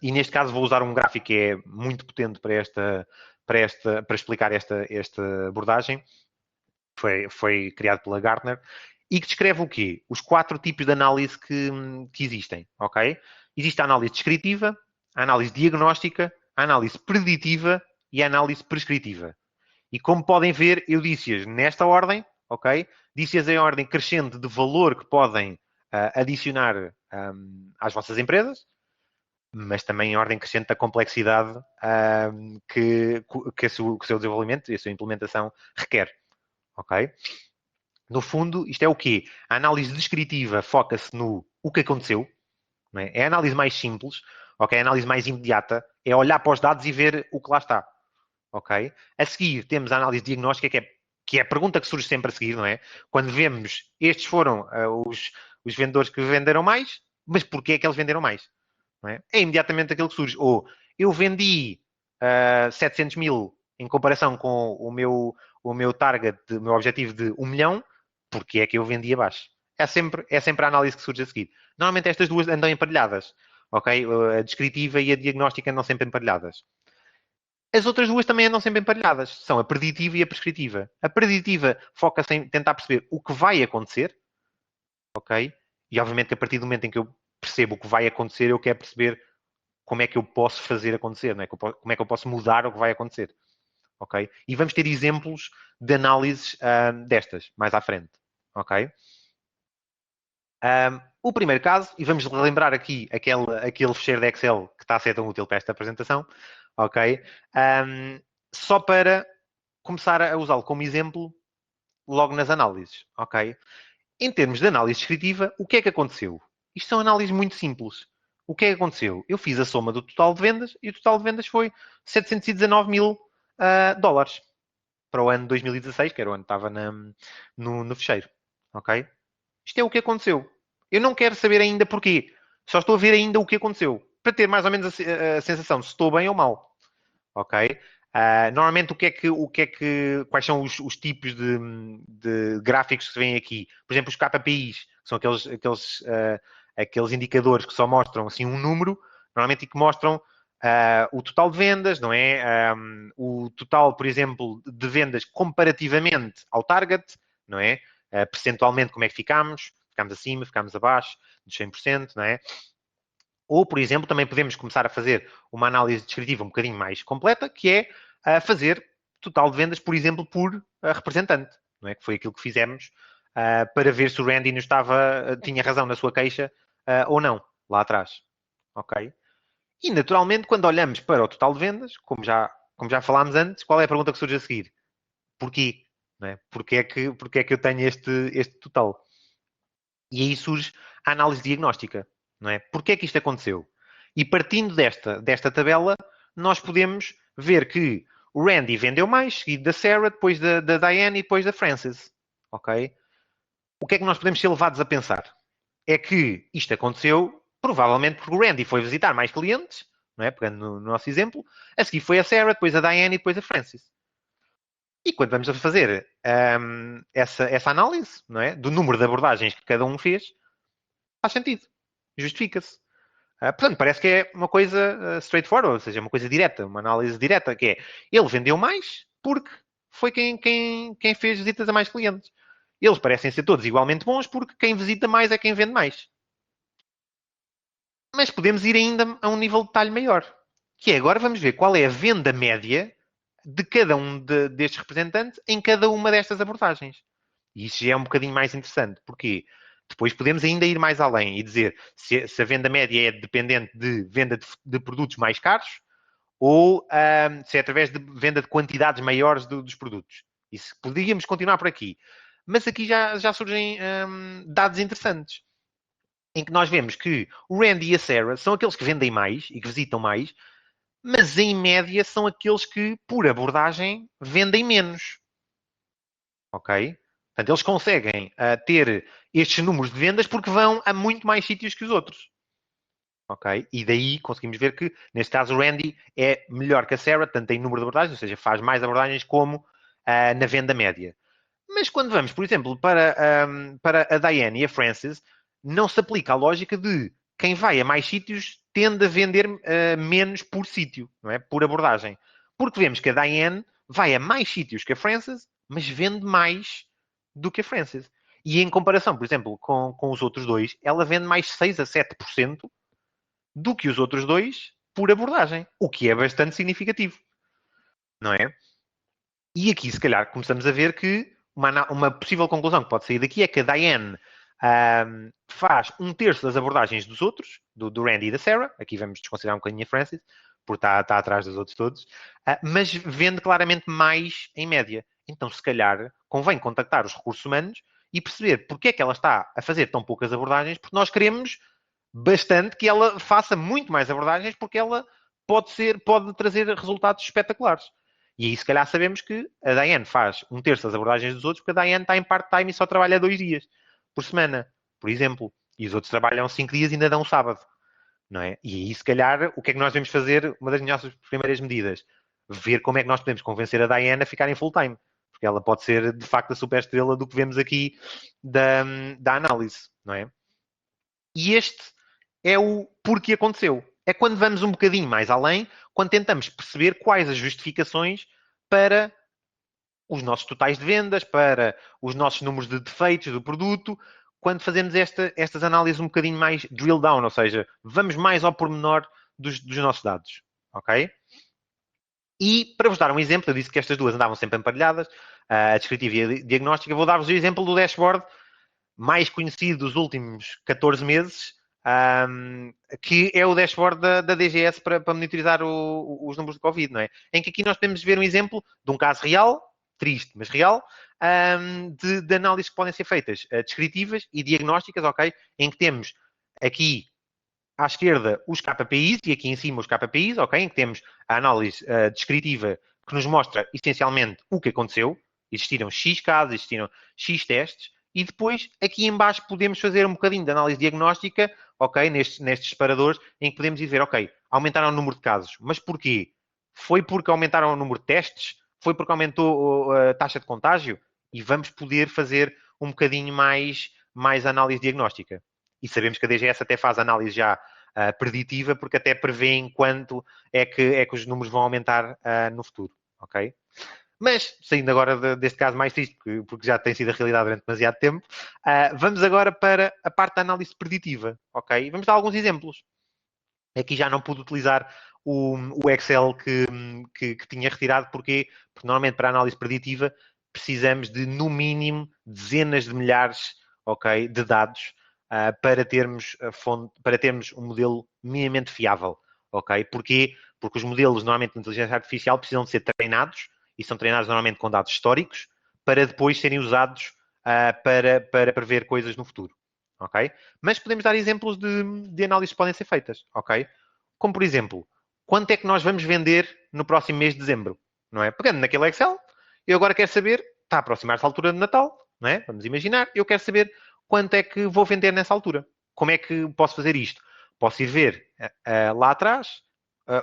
E neste caso vou usar um gráfico que é muito potente para explicar esta abordagem. Foi criado pela Gartner e que descreve o quê? Os 4 tipos de análise que existem, ok? Existe a análise descritiva, a análise diagnóstica, a análise preditiva e a análise prescritiva. E como podem ver, eu disse-as nesta ordem, ok? Disse-as em ordem crescente de valor que podem adicionar às vossas empresas, mas também em ordem crescente da complexidade que o seu desenvolvimento e a sua implementação requer. Ok? No fundo, isto é o quê? A análise descritiva foca-se no o que aconteceu. Não é? É a análise mais simples, ok? A análise mais imediata é olhar para os dados e ver o que lá está. Ok? A seguir, temos a análise diagnóstica, que é a pergunta que surge sempre a seguir, não é? Quando vemos, estes foram os vendedores que venderam mais, mas porquê é que eles venderam mais? Não é? É imediatamente aquilo que surge. Ou, eu vendi 700 mil em comparação com o meu target, o meu objetivo de 1 milhão, porque é que eu vendi abaixo? É sempre a análise que surge a seguir. Normalmente estas duas andam emparelhadas, ok? A descritiva e a diagnóstica andam sempre emparelhadas. As outras duas também andam sempre emparelhadas. São a preditiva e a prescritiva. A preditiva foca-se em tentar perceber o que vai acontecer, ok? E obviamente que a partir do momento em que eu percebo o que vai acontecer, eu quero perceber como é que eu posso fazer acontecer, não é? Como é que eu posso mudar o que vai acontecer. Ok? E vamos ter exemplos de análises destas mais à frente. Ok? O primeiro caso, e vamos relembrar aqui aquele fecheiro de Excel que está a ser tão útil para esta apresentação. Ok? Só para começar a usá-lo como exemplo logo nas análises. Ok? Em termos de análise descritiva, o que é que aconteceu? Isto são análises muito simples. O que é que aconteceu? Eu fiz a soma do total de vendas e o total de vendas foi 719 mil dólares para o ano 2016, que era o ano que estava no fecheiro. Ok? Isto é o que aconteceu. Eu não quero saber ainda porquê. Só estou a ver ainda o que aconteceu. Para ter mais ou menos a sensação de se estou bem ou mal. Ok? Normalmente, quais são os tipos de gráficos que se vêem aqui? Por exemplo, os KPIs, que são aqueles indicadores que só mostram assim, um número, normalmente que mostram o total de vendas, não é? O total, por exemplo, de vendas comparativamente ao target, não é? Percentualmente, como é que ficamos? Ficamos acima, ficamos abaixo dos 100%, não é? Ou, por exemplo, também podemos começar a fazer uma análise descritiva um bocadinho mais completa, que é fazer total de vendas, por exemplo, por representante, não é? Que foi aquilo que fizemos para ver se o Randy tinha razão na sua queixa ou não, lá atrás. Ok? E, naturalmente, quando olhamos para o total de vendas, como já falámos antes, qual é a pergunta que surge a seguir? Porquê? Não é? Porquê é que eu tenho este total? E aí surge a análise diagnóstica, não é? Porquê é que isto aconteceu? E partindo desta tabela, nós podemos ver que o Randy vendeu mais, seguido da Sarah, depois da Diane e depois da Frances. Ok? O que é que nós podemos ser levados a pensar? É que isto aconteceu provavelmente porque o Randy foi visitar mais clientes, não é? Pegando no nosso exemplo, a seguir foi a Sarah, depois a Diane e depois a Frances. E quando vamos a fazer essa análise, não é? Do número de abordagens que cada um fez, faz sentido. Justifica-se. Portanto, parece que é uma coisa straightforward, ou seja, uma coisa direta, uma análise direta, que é ele vendeu mais porque foi quem fez visitas a mais clientes. Eles parecem ser todos igualmente bons porque quem visita mais é quem vende mais. Mas podemos ir ainda a um nível de detalhe maior. Que é, agora vamos ver qual é a venda média de cada um destes representantes em cada uma destas abordagens. E isso já é um bocadinho mais interessante. Porquê? Depois podemos ainda ir mais além e dizer se a venda média é dependente de venda de produtos mais caros ou se é através de venda de quantidades maiores dos produtos. Isso poderíamos continuar por aqui. Mas aqui já surgem dados interessantes. Em que nós vemos que o Randy e a Sarah são aqueles que vendem mais e que visitam mais, mas em média são aqueles que, por abordagem, vendem menos. ok? Portanto, eles conseguem ter estes números de vendas porque vão a muito mais sítios que os outros. Ok? E daí conseguimos ver que, neste caso, o Randy é melhor que a Sarah, tanto em número de abordagens, ou seja, faz mais abordagens como na venda média. Mas quando vamos, por exemplo, para a Diane e a Frances, não se aplica a lógica de quem vai a mais sítios tende a vender menos por sítio, não é? Por abordagem. Porque vemos que a Diane vai a mais sítios que a Frances, mas vende mais do que a Frances. E em comparação, por exemplo, com os outros dois, ela vende mais 6 a 7% do que os outros dois por abordagem, o que é bastante significativo, não é? E aqui, se calhar, começamos a ver que uma possível conclusão que pode sair daqui é que a Diane faz um terço das abordagens dos outros, do Randy e da Sarah. Aqui vamos desconsiderar um bocadinho a Frances, porque está atrás dos outros todos, mas vende claramente mais em média. Então, se calhar, convém contactar os recursos humanos e perceber porque é que ela está a fazer tão poucas abordagens, porque nós queremos bastante que ela faça muito mais abordagens, porque ela pode trazer resultados espetaculares. E aí, se calhar, sabemos que a Diane faz um terço das abordagens dos outros, porque a Diane está em part-time e só trabalha 2 dias por semana, por exemplo. E os outros trabalham 5 dias e ainda dão um sábado. Não é? E aí, se calhar, o que é que nós devemos fazer? Uma das nossas primeiras medidas. Ver como é que nós podemos convencer a Diane a ficar em full-time. Porque ela pode ser, de facto, a super estrela do que vemos aqui da análise. Não é? E este é o porquê aconteceu. É quando vamos um bocadinho mais além, quando tentamos perceber quais as justificações para os nossos totais de vendas, para os nossos números de defeitos do produto, quando fazemos estas análises um bocadinho mais drill down, ou seja, vamos mais ao pormenor dos nossos dados. Ok? E, para vos dar um exemplo, eu disse que estas duas andavam sempre emparelhadas, a descritiva e a diagnóstica, vou dar-vos o exemplo do dashboard mais conhecido dos últimos 14 meses, que é o dashboard da DGS para monitorizar os números de Covid, não é? Em que aqui nós podemos ver um exemplo de um caso real, triste, mas real, de análises que podem ser feitas descritivas e diagnósticas, ok? Em que temos aqui à esquerda os KPIs e aqui em cima os KPIs, ok? Em que temos a análise descritiva que nos mostra essencialmente o que aconteceu. Existiram X casos, existiram X testes, e depois aqui em baixo podemos fazer um bocadinho de análise diagnóstica, ok? Nestes separadores, em que podemos ir ver, ok, aumentaram o número de casos, mas porquê? Foi porque aumentaram o número de testes? Foi porque aumentou a taxa de contágio? E vamos poder fazer um bocadinho mais análise diagnóstica. E sabemos que a DGS até faz análise já preditiva, porque até prevê quanto é que os números vão aumentar no futuro, ok? Mas, saindo agora deste caso mais triste, porque já tem sido a realidade durante demasiado tempo, vamos agora para a parte da análise preditiva, ok? Vamos dar alguns exemplos. Aqui já não pude utilizar o Excel que tinha retirado, porque normalmente para a análise preditiva precisamos de, no mínimo, dezenas de milhares, ok, de dados para termos um modelo minimamente fiável, ok? Porquê? Porque os modelos, normalmente, de inteligência artificial precisam de ser treinados, e são treinados normalmente com dados históricos, para depois serem usados para prever coisas no futuro, ok? Mas podemos dar exemplos de análises que podem ser feitas, ok? Como, por exemplo, quanto é que nós vamos vender no próximo mês de dezembro, não é? Pegando naquele Excel, eu agora quero saber, está a aproximar-se a altura de Natal, não é? Vamos imaginar, eu quero saber quanto é que vou vender nessa altura. Como é que posso fazer isto? Posso ir ver lá atrás,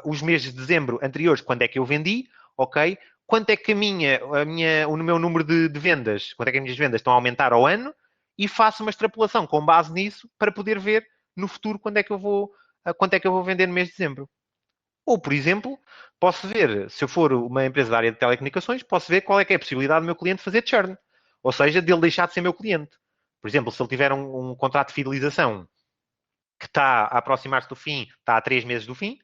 os meses de dezembro anteriores, quando é que eu vendi, ok? Quanto é que o meu número de vendas, quanto é que as minhas vendas estão a aumentar ao ano, e faço uma extrapolação com base nisso para poder ver no futuro quanto é que eu vou vender no mês de dezembro. Ou, por exemplo, posso ver, se eu for uma empresa da área de telecomunicações, posso ver qual é que é a possibilidade do meu cliente fazer churn. Ou seja, dele deixar de ser meu cliente. Por exemplo, se ele tiver um contrato de fidelização que está a aproximar-se do fim, está a 3 meses do fim,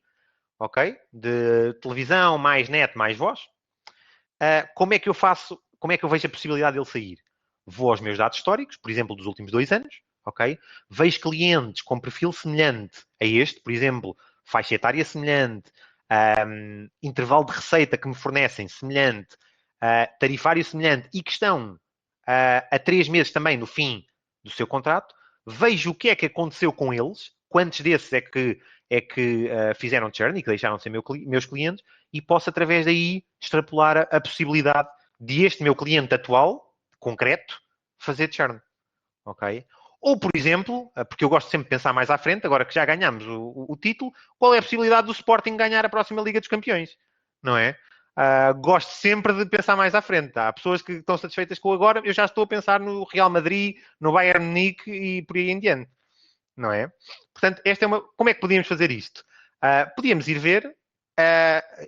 ok? De televisão, mais net, mais voz. Como é que eu vejo a possibilidade dele sair? Vou aos meus dados históricos, por exemplo, dos últimos 2 anos, ok? Vejo clientes com perfil semelhante a este, por exemplo, faixa etária semelhante, intervalo de receita que me fornecem semelhante, tarifário semelhante e que estão a 3 meses também no fim do seu contrato, vejo o que é que aconteceu com eles, quantos desses é que fizeram churn e que deixaram de ser meus clientes, e posso, através daí, extrapolar a possibilidade de este meu cliente atual, concreto fazer churn, ok? Ou, por exemplo, porque eu gosto sempre de pensar mais à frente, agora que já ganhamos o título, qual é a possibilidade do Sporting ganhar a próxima Liga dos Campeões? Não é? Gosto sempre de pensar mais à frente. Há pessoas que estão satisfeitas com o agora, eu já estou a pensar no Real Madrid, no Bayern Munique e por aí em diante. Não é? Portanto, como é que podíamos fazer isto? Podíamos ir ver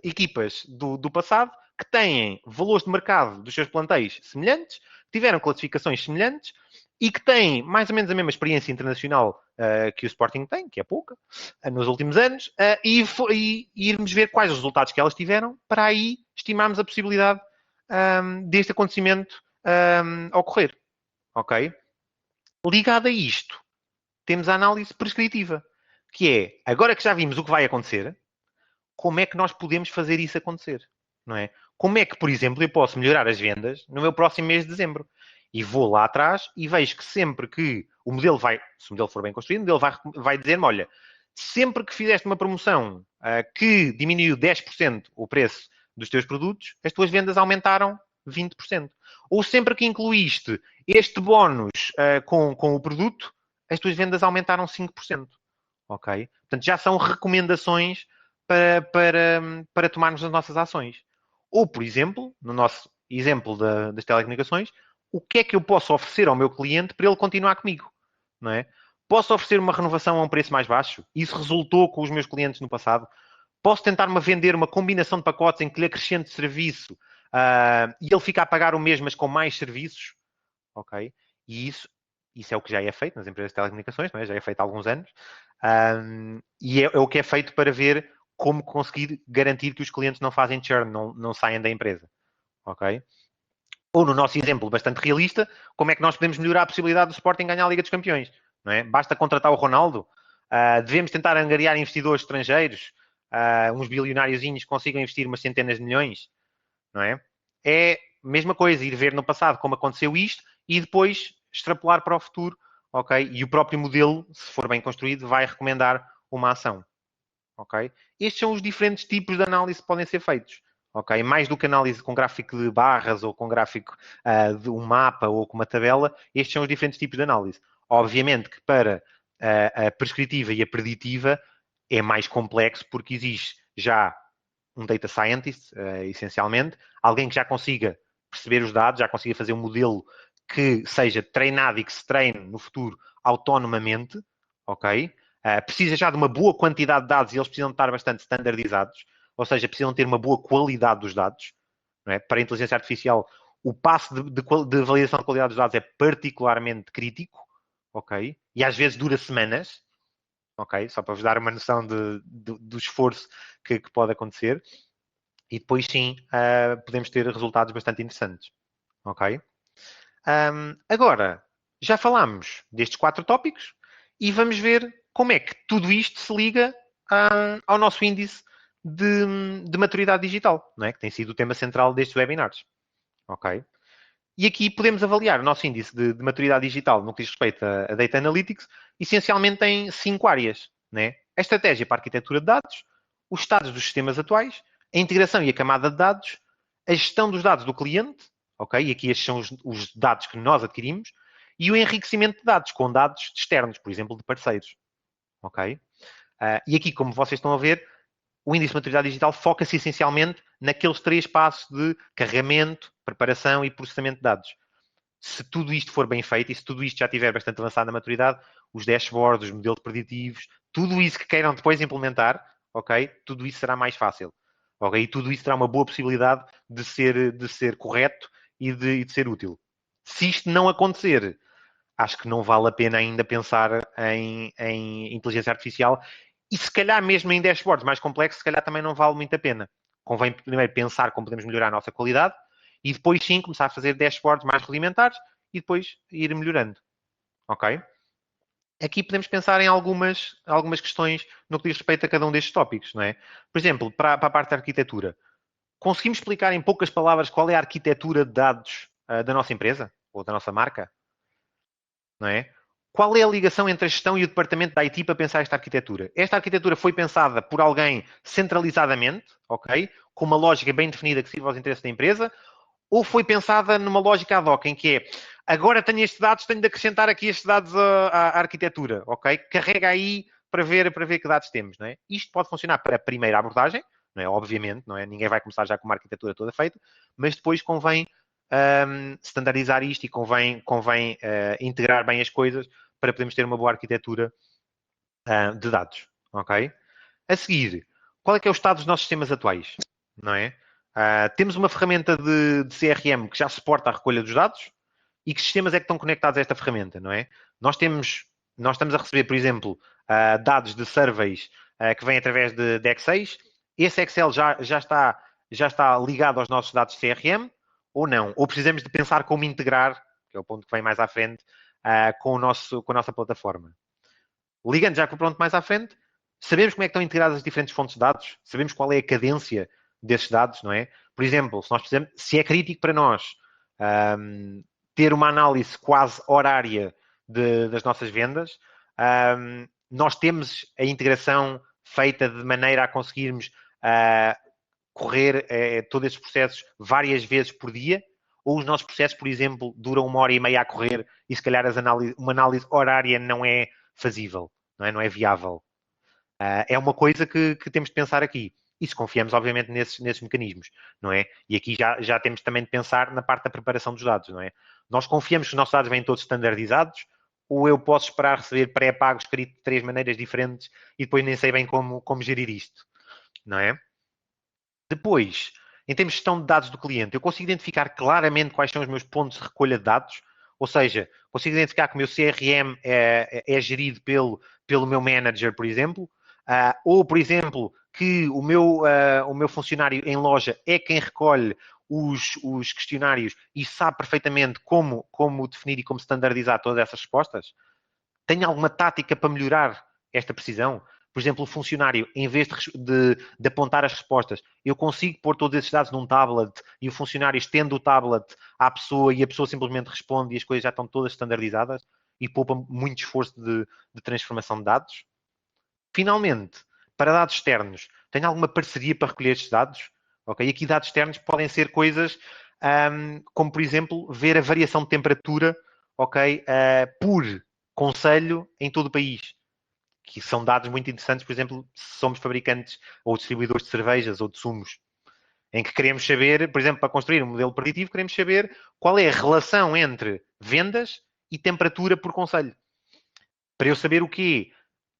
equipas do passado que têm valores de mercado dos seus plantéis semelhantes, tiveram classificações semelhantes e que têm mais ou menos a mesma experiência internacional que o Sporting tem, que é pouca, nos últimos anos, e irmos ver quais os resultados que elas tiveram, para aí estimarmos a possibilidade deste acontecimento ocorrer. Ok? Ligado a isto, temos a análise prescritiva, que é, agora que já vimos o que vai acontecer, como é que nós podemos fazer isso acontecer? Não é? Como é que, por exemplo, eu posso melhorar as vendas no meu próximo mês de dezembro? E vou lá atrás e vejo que sempre que o modelo se o modelo for bem construído, o modelo vai dizer-me, olha, sempre que fizeste uma promoção que diminuiu 10% o preço dos teus produtos, as tuas vendas aumentaram 20%. Ou sempre que incluíste este bónus com o produto, as tuas vendas aumentaram 5%. Ok? Portanto, já são recomendações para tomarmos as nossas ações. Ou, por exemplo, no nosso exemplo das telecomunicações, o que é que eu posso oferecer ao meu cliente para ele continuar comigo? Não é? Posso oferecer uma renovação a um preço mais baixo? Isso resultou com os meus clientes no passado. Posso tentar-me vender uma combinação de pacotes em que lhe acrescente serviço e ele fica a pagar o mesmo, mas com mais serviços? Ok? E isso é o que já é feito nas empresas de telecomunicações, não é? Já é feito há alguns anos. E é o que é feito para ver como conseguir garantir que os clientes não fazem churn, não saem da empresa. Ok? Ou no nosso exemplo bastante realista, como é que nós podemos melhorar a possibilidade do Sporting ganhar a Liga dos Campeões? Não é? Basta contratar o Ronaldo? Devemos tentar angariar investidores estrangeiros? Uns bilionáriozinhos que consigam investir umas centenas de milhões? Não é? É a mesma coisa, ir ver no passado como aconteceu isto e depois extrapolar para o futuro, ok? E o próprio modelo, se for bem construído, vai recomendar uma ação, ok? Estes são os diferentes tipos de análise que podem ser feitos, ok? Mais do que análise com gráfico de barras ou com gráfico de um mapa ou com uma tabela, estes são os diferentes tipos de análise. Obviamente que para a prescritiva e a preditiva é mais complexo porque existe já um data scientist, essencialmente, alguém que já consiga perceber os dados, já consiga fazer um modelo que seja treinado e que se treine no futuro autonomamente, ok? Precisa já de uma boa quantidade de dados e eles precisam estar bastante standardizados, ou seja, precisam ter uma boa qualidade dos dados. Não é? Para a inteligência artificial, o passo de validação de qualidade dos dados é particularmente crítico, ok? E às vezes dura semanas, ok? Só para vos dar uma noção do esforço que pode acontecer. E depois sim, podemos ter resultados bastante interessantes, ok? Agora, já falámos destes 4 tópicos e vamos ver como é que tudo isto se liga ao nosso índice de maturidade digital, não é? Que tem sido o tema central destes webinars, ok? E aqui podemos avaliar o nosso índice de maturidade digital no que diz respeito a Data Analytics, essencialmente em 5 áreas, né? A estratégia para a arquitetura de dados, os estados dos sistemas atuais, a integração e a camada de dados, a gestão dos dados do cliente, ok? E aqui estes são os dados que nós adquirimos, e o enriquecimento de dados com dados externos, por exemplo, de parceiros, ok? E aqui, como vocês estão a ver, o índice de maturidade digital foca-se essencialmente naqueles 3 passos de carregamento, preparação e processamento de dados. Se tudo isto for bem feito e se tudo isto já estiver bastante avançado na maturidade, os dashboards, os modelos preditivos, tudo isso que queiram depois implementar, ok? Tudo isso será mais fácil. Ok? E tudo isso terá uma boa possibilidade de ser correto e de ser útil. Se isto não acontecer, acho que não vale a pena ainda pensar em inteligência artificial e se calhar mesmo em dashboards mais complexos, se calhar também não vale muito a pena. Convém primeiro pensar como podemos melhorar a nossa qualidade e depois sim começar a fazer dashboards mais rudimentares e depois ir melhorando. Ok? Aqui podemos pensar em algumas questões no que diz respeito a cada um destes tópicos, não é? Por exemplo, para a parte da arquitetura, conseguimos explicar em poucas palavras qual é a arquitetura de dados da nossa empresa ou da nossa marca? Não é? Qual é a ligação entre a gestão e o departamento da IT para pensar esta arquitetura? Esta arquitetura foi pensada por alguém centralizadamente, ok? Com uma lógica bem definida que sirva aos interesses da empresa, ou foi pensada numa lógica ad hoc, em que é, agora tenho estes dados, tenho de acrescentar aqui estes dados à arquitetura, ok? Carrega aí para ver que dados temos, não é? Isto pode funcionar para a primeira abordagem, não é? Obviamente, não é? Ninguém vai começar já com uma arquitetura toda feita, mas depois convém standardizar isto e convém integrar bem as coisas para podermos ter uma boa arquitetura de dados, ok? A seguir, qual é que é o estado dos nossos sistemas atuais, não é? Temos uma ferramenta de CRM que já suporta a recolha dos dados e que sistemas é que estão conectados a esta ferramenta, não é? Nós estamos a receber, por exemplo, dados de surveys que vêm através de Excel. Esse Excel já está ligado aos nossos dados de CRM ou não? Ou precisamos de pensar como integrar, que é o ponto que vem mais à frente, com a nossa plataforma. Ligando já para o ponto mais à frente, sabemos como é que estão integradas as diferentes fontes de dados, sabemos qual é a cadência desses dados, não é? Por exemplo, se é crítico para nós ter uma análise quase horária das nossas vendas, nós temos a integração feita de maneira a conseguirmos correr todos esses processos várias vezes por dia, ou os nossos processos, por exemplo, duram 1h30 a correr e se calhar uma análise horária não é fazível, não é viável. É uma coisa que temos de pensar aqui. E se confiamos, obviamente, nesses mecanismos, não é? E aqui já temos também de pensar na parte da preparação dos dados, não é? Nós confiamos que os nossos dados vêm todos standardizados, ou eu posso esperar receber pré-pagos escrito de 3 maneiras diferentes e depois nem sei bem como gerir isto, não é? Depois, em termos de gestão de dados do cliente, eu consigo identificar claramente quais são os meus pontos de recolha de dados, ou seja, consigo identificar que o meu CRM é gerido pelo meu manager, por exemplo, ou, por exemplo, que o meu funcionário em loja é quem recolhe os questionários e sabe perfeitamente como definir e como standardizar todas essas respostas. Tenho alguma tática para melhorar esta precisão? Por exemplo, o funcionário, em vez de apontar as respostas, eu consigo pôr todos esses dados num tablet e o funcionário estende o tablet à pessoa e a pessoa simplesmente responde e as coisas já estão todas standardizadas e poupa muito esforço de transformação de dados. Finalmente, para dados externos, tenho alguma parceria para recolher estes dados? Okay? E aqui dados externos podem ser coisas como, por exemplo, ver a variação de temperatura, okay, por concelho em todo o país. Que são dados muito interessantes, por exemplo, se somos fabricantes ou distribuidores de cervejas ou de sumos, em que queremos saber, por exemplo, para construir um modelo preditivo, queremos saber qual é a relação entre vendas e temperatura por concelho. Para eu saber o quê?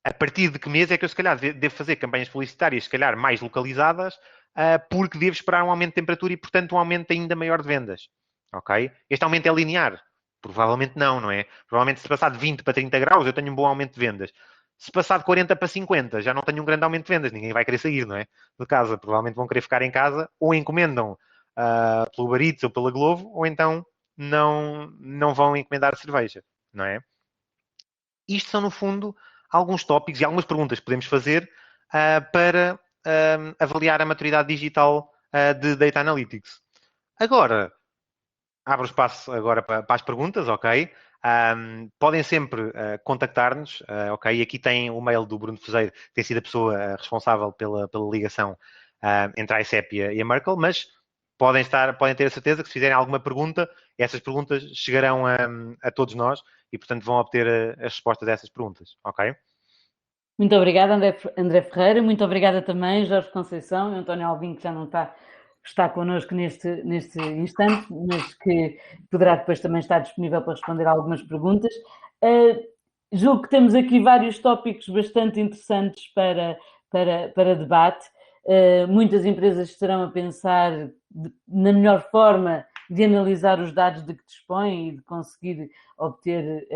A partir de que mês é que eu, se calhar, devo fazer campanhas publicitárias, se calhar, mais localizadas, porque devo esperar um aumento de temperatura e, portanto, um aumento ainda maior de vendas. Ok? Este aumento é linear? Provavelmente não é? Provavelmente, se passar de 20 para 30 graus, eu tenho um bom aumento de vendas. Se passar de 40 para 50, já não tenho um grande aumento de vendas. Ninguém vai querer sair, não é? De casa. Provavelmente vão querer ficar em casa ou encomendam pelo Uber Eats ou pela Glovo, ou então não vão encomendar cerveja, não é? Isto são, no fundo, alguns tópicos e algumas perguntas que podemos fazer para avaliar a maturidade digital de Data Analytics. Agora, abro espaço agora para as perguntas, ok? Podem sempre contactar-nos, ok? Aqui tem o mail do Bruno Fuseiro, que tem sido a pessoa responsável pela ligação entre a ICEP e a Merkle, mas podem ter a certeza que se fizerem alguma pergunta, essas perguntas chegarão a todos nós e, portanto, vão obter as respostas a essas perguntas, ok? Muito obrigada, André Ferreira. Muito obrigada também, Jorge Conceição e António Alvim, que já não está connosco neste instante, mas que poderá depois também estar disponível para responder a algumas perguntas. Julgo que temos aqui vários tópicos bastante interessantes para debate. Muitas empresas estarão a pensar na melhor forma de analisar os dados de que dispõem e de conseguir obter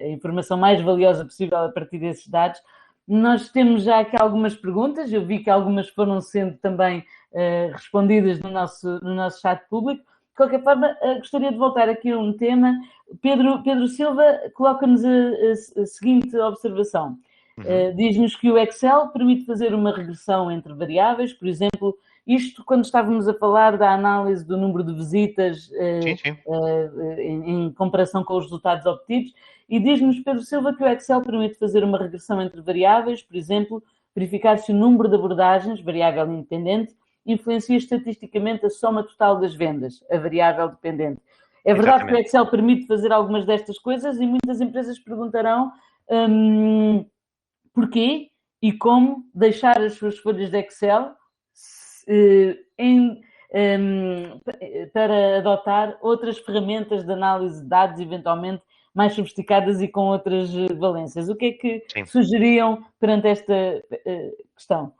a informação mais valiosa possível a partir desses dados. Nós temos já aqui algumas perguntas, eu vi que algumas foram sendo também respondidas no nosso chat público. De qualquer forma, gostaria de voltar aqui a um tema. Pedro Silva coloca-nos a seguinte observação. Diz-nos que o Excel permite fazer uma regressão entre variáveis, por exemplo, isto quando estávamos a falar da análise do número de visitas em comparação com os resultados obtidos, e diz-nos Pedro Silva que o Excel permite fazer uma regressão entre variáveis, por exemplo, verificar se o número de abordagens, variável independente, influencia estatisticamente a soma total das vendas, a variável dependente. É verdade que o Excel permite fazer algumas destas coisas e muitas empresas perguntarão porquê e como deixar as suas folhas de Excel para adotar outras ferramentas de análise de dados, eventualmente mais sofisticadas e com outras valências. O que é que sugeriam perante esta questão?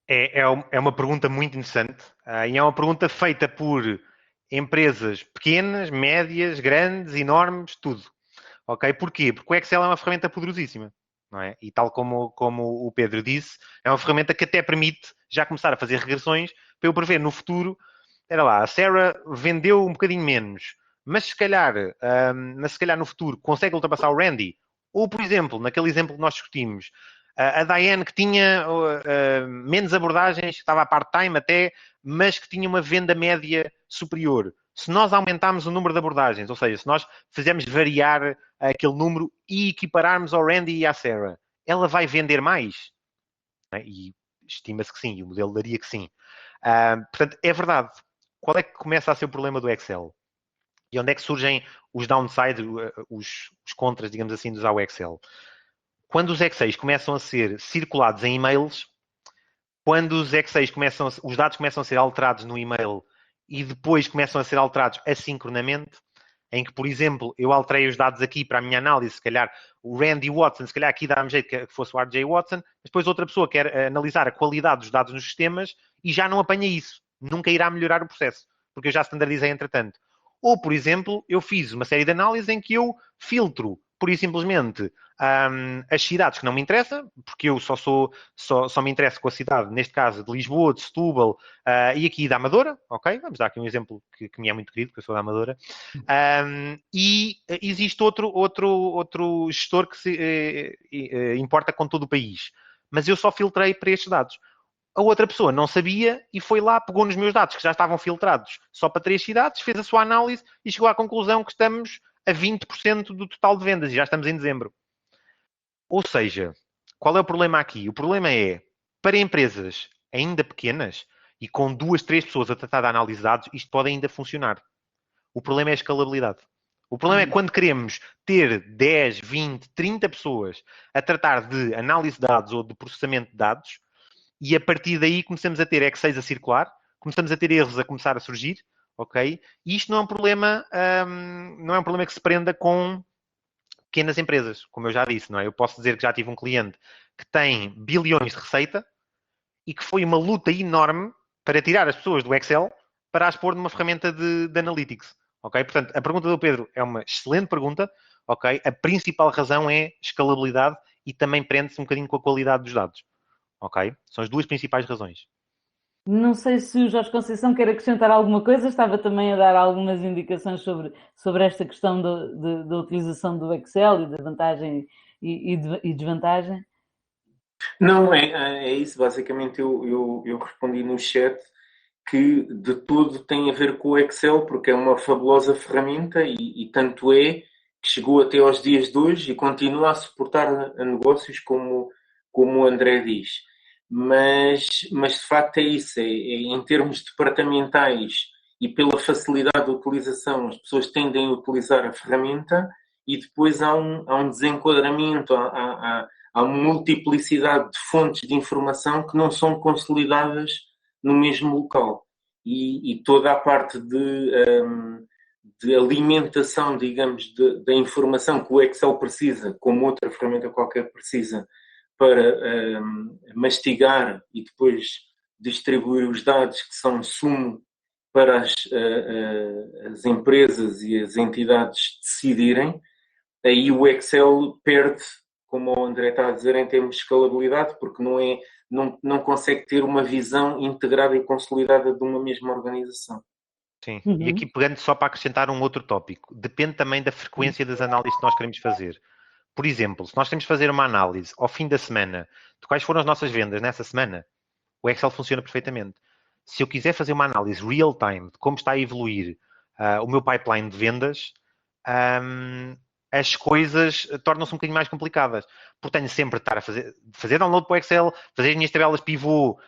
É uma pergunta muito interessante e é uma pergunta feita por empresas pequenas, médias, grandes, enormes, tudo. Ok? Porquê? Porque o Excel é uma ferramenta poderosíssima. Não é? E tal como o Pedro disse, é uma ferramenta que até permite já começar a fazer regressões para eu prever no futuro. Era lá, a Sarah vendeu um bocadinho menos, mas se calhar no futuro consegue ultrapassar o Randy. Ou, por exemplo, naquele exemplo que nós discutimos, a Diane que tinha menos abordagens, que estava a part-time até, mas que tinha uma venda média superior. Se nós aumentarmos o número de abordagens, ou seja, se nós fizermos variar aquele número e equipararmos ao Randy e à Sarah, ela vai vender mais? E estima-se que sim, e o modelo daria que sim. Portanto, é verdade. Qual é que começa a ser o problema do Excel? E onde é que surgem os downsides, os contras, digamos assim, de usar o Excel? Quando os Excels começam a ser circulados em e-mails, quando os Excels os dados começam a ser alterados no e-mail e depois começam a ser alterados assincronamente, em que, por exemplo, eu alterei os dados aqui para a minha análise, se calhar o Randy Watson, se calhar aqui dá-me jeito que fosse o RJ Watson, mas depois outra pessoa quer analisar a qualidade dos dados nos sistemas e já não apanha isso. Nunca irá melhorar o processo, porque eu já standardizei entretanto. Ou, por exemplo, eu fiz uma série de análises em que eu filtro, pura e simplesmente, as cidades que não me interessam, porque eu só me interesso com a cidade, neste caso de Lisboa, de Setúbal e aqui da Amadora, ok? Vamos dar aqui um exemplo que me é muito querido, porque eu sou da Amadora. E existe outro gestor que se importa com todo o país, mas eu só filtrei para estes dados. A outra pessoa não sabia e foi lá, pegou nos meus dados que já estavam filtrados só para 3 cidades, fez a sua análise e chegou à conclusão que estamos a 20% do total de vendas e já estamos em dezembro. Ou seja, qual é o problema aqui? O problema é, para empresas ainda pequenas e com 2, 3 pessoas a tratar da análise de dados, isto pode ainda funcionar. O problema é a escalabilidade. O problema é quando queremos ter 10, 20, 30 pessoas a tratar de análise de dados ou de processamento de dados e a partir daí começamos a ter Excel a circular, começamos a ter erros a começar a surgir, ok? E isto não é um problema, que se prenda com pequenas empresas, como eu já disse, não é? Eu posso dizer que já tive um cliente que tem bilhões de receita e que foi uma luta enorme para tirar as pessoas do Excel para as pôr numa ferramenta de analytics, ok? Portanto, a pergunta do Pedro é uma excelente pergunta, ok? A principal razão é escalabilidade e também prende-se um bocadinho com a qualidade dos dados, ok? São as duas principais razões. Não sei se o Jorge Conceição quer acrescentar alguma coisa, estava também a dar algumas indicações sobre esta questão da utilização do Excel e da vantagem e desvantagem. Não, é isso. Basicamente, eu respondi no chat que de tudo tem a ver com o Excel, porque é uma fabulosa ferramenta e tanto é que chegou até aos dias de hoje e continua a suportar a negócios como o André diz. Mas de facto é isso, em termos departamentais e pela facilidade de utilização, as pessoas tendem a utilizar a ferramenta e depois há um desenquadramento, há uma multiplicidade de fontes de informação que não são consolidadas no mesmo local. E toda a parte de alimentação, digamos, da informação que o Excel precisa, como outra ferramenta qualquer precisa, para mastigar e depois distribuir os dados que são sumo para as empresas e as entidades decidirem, aí o Excel perde, como o André está a dizer, em termos de escalabilidade, porque não consegue ter uma visão integrada e consolidada de uma mesma organização. Sim, e aqui pegando só para acrescentar um outro tópico, depende também da frequência das análises que nós queremos fazer. Por exemplo, se nós queremos fazer uma análise ao fim da semana de quais foram as nossas vendas nessa semana, o Excel funciona perfeitamente. Se eu quiser fazer uma análise real-time de como está a evoluir o meu pipeline de vendas, as coisas tornam-se um bocadinho mais complicadas. Porque tenho sempre de estar a fazer download para o Excel, fazer as minhas tabelas pivô,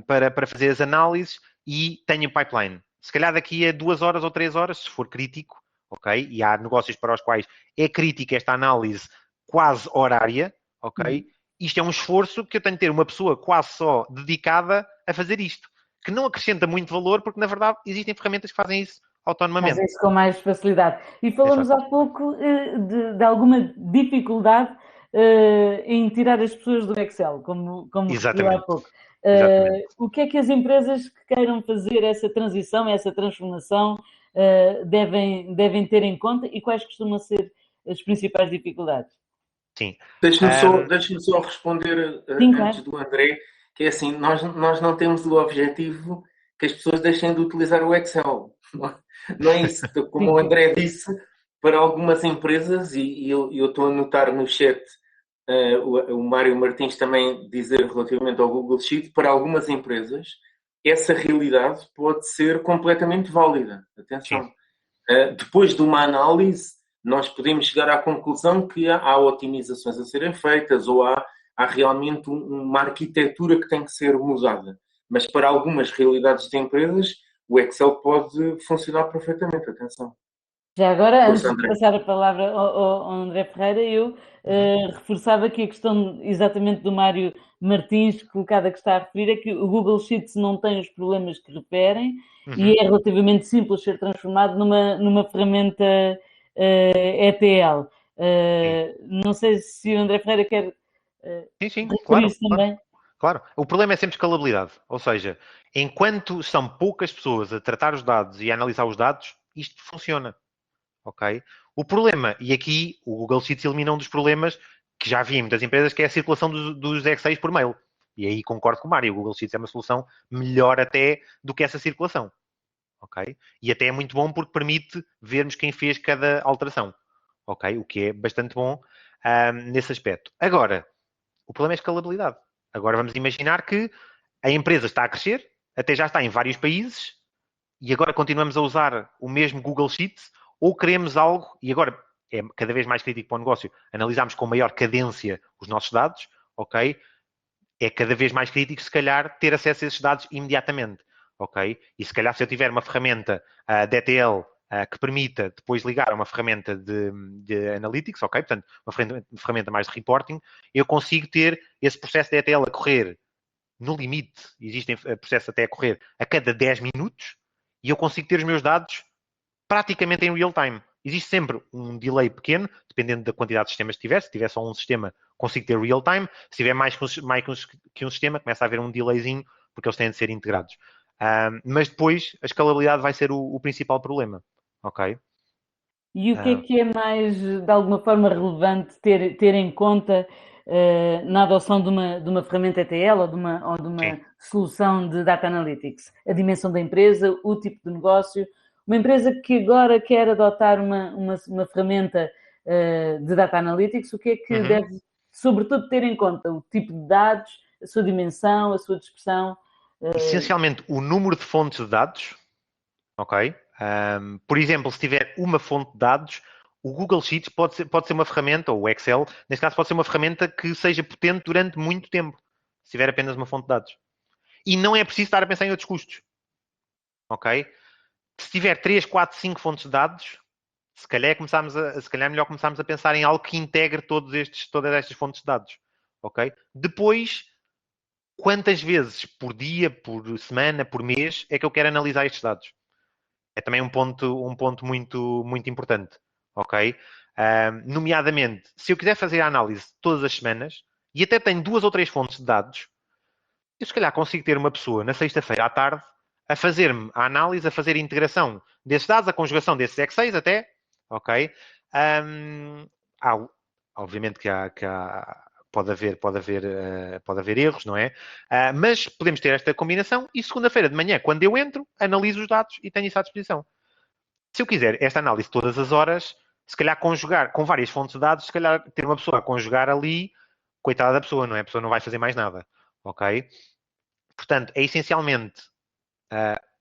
para fazer as análises e tenho pipeline. Se calhar daqui a 2 horas ou 3 horas, se for crítico, ok? E há negócios para os quais é crítica esta análise quase horária, ok? Isto é um esforço que eu tenho de ter uma pessoa quase só dedicada a fazer isto, que não acrescenta muito valor, porque na verdade existem ferramentas que fazem isso autonomamente. Mas isso com mais facilidade. E falamos Exato. há pouco de alguma dificuldade em tirar as pessoas do Excel, como referiu há pouco. O que é que as empresas que queiram fazer essa transição, essa transformação, devem ter em conta e quais costumam ser as principais dificuldades? Sim. Deixa-me só responder Sim, antes claro. do André, que é assim, nós não temos o objetivo que as pessoas deixem de utilizar o Excel. Não é isso. Como o André disse, para algumas empresas, e eu estou a notar no chat o Mário Martins também dizer relativamente ao Google Sheet, para algumas empresas, essa realidade pode ser completamente válida. Atenção. Depois de uma análise, nós podemos chegar à conclusão que há otimizações a serem feitas ou há realmente uma arquitetura que tem que ser mudada. Mas para algumas realidades de empresas, o Excel pode funcionar perfeitamente. Atenção. Já agora, antes Força, de André. passar a palavra ao André Ferreira, eu reforçava aqui a questão exatamente do Mário Martins, colocada que está a referir, é que o Google Sheets não tem os problemas que referem e é relativamente simples ser transformado numa ferramenta ETL. Não sei se o André Ferreira quer Sim, referir-se também. Claro. O problema é sempre escalabilidade. Ou seja, enquanto são poucas pessoas a tratar os dados e a analisar os dados, isto funciona. Ok? O problema, e aqui o Google Sheets elimina um dos problemas que já vi em muitas empresas, que é a circulação dos Excel por mail. E aí concordo com o Mário, o Google Sheets é uma solução melhor até do que essa circulação. Ok? E até é muito bom porque permite vermos quem fez cada alteração. Ok? O que é bastante bom nesse aspecto. Agora, o problema é a escalabilidade. Agora vamos imaginar que a empresa está a crescer, até já está em vários países, e agora continuamos a usar o mesmo Google Sheets, ou queremos algo, e agora é cada vez mais crítico para o negócio, analisarmos com maior cadência os nossos dados, ok? É cada vez mais crítico, se calhar, ter acesso a esses dados imediatamente, ok? E se calhar, se eu tiver uma ferramenta de ETL que permita depois ligar a uma ferramenta de analytics, ok? Portanto, uma ferramenta mais de reporting, eu consigo ter esse processo de ETL a correr no limite, existem processos até a correr a cada 10 minutos, e eu consigo ter os meus dados praticamente em real time. Existe sempre um delay pequeno, dependendo da quantidade de sistemas que tiver. Se tiver só um sistema, consigo ter real time. Se tiver mais que um sistema, começa a haver um delayzinho, porque eles têm de ser integrados. Mas depois, a escalabilidade vai ser o principal problema. Ok? E o que é mais, de alguma forma, relevante ter em conta na adoção de uma ferramenta ETL ou de uma solução de Data Analytics? A dimensão da empresa, o tipo de negócio. Uma empresa que agora quer adotar uma ferramenta de Data Analytics, o que é que deve, sobretudo, ter em conta? O tipo de dados, a sua dimensão, a sua dispersão? Essencialmente, o número de fontes de dados, ok? Por exemplo, se tiver uma fonte de dados, o Google Sheets pode ser uma ferramenta, ou o Excel, neste caso pode ser uma ferramenta que seja potente durante muito tempo, se tiver apenas uma fonte de dados. E não é preciso estar a pensar em outros custos. Ok? Se tiver 3, 4, 5 fontes de dados, se calhar é melhor começarmos a pensar em algo que integre todas estas fontes de dados. Ok? Depois, quantas vezes por dia, por semana, por mês é que eu quero analisar estes dados? É também um ponto muito, muito importante. Ok? Nomeadamente, se eu quiser fazer a análise todas as semanas, e até tenho 2 ou 3 fontes de dados, eu se calhar consigo ter uma pessoa na sexta-feira à tarde a fazer-me a análise, a fazer a integração desses dados, a conjugação desses Excel até, ok? Obviamente que pode haver erros, não é? Mas podemos ter esta combinação e segunda-feira de manhã, quando eu entro, analiso os dados e tenho isso à disposição. Se eu quiser esta análise todas as horas, se calhar conjugar com várias fontes de dados, se calhar ter uma pessoa a conjugar ali, coitada da pessoa, não é? A pessoa não vai fazer mais nada, ok? Portanto, é essencialmente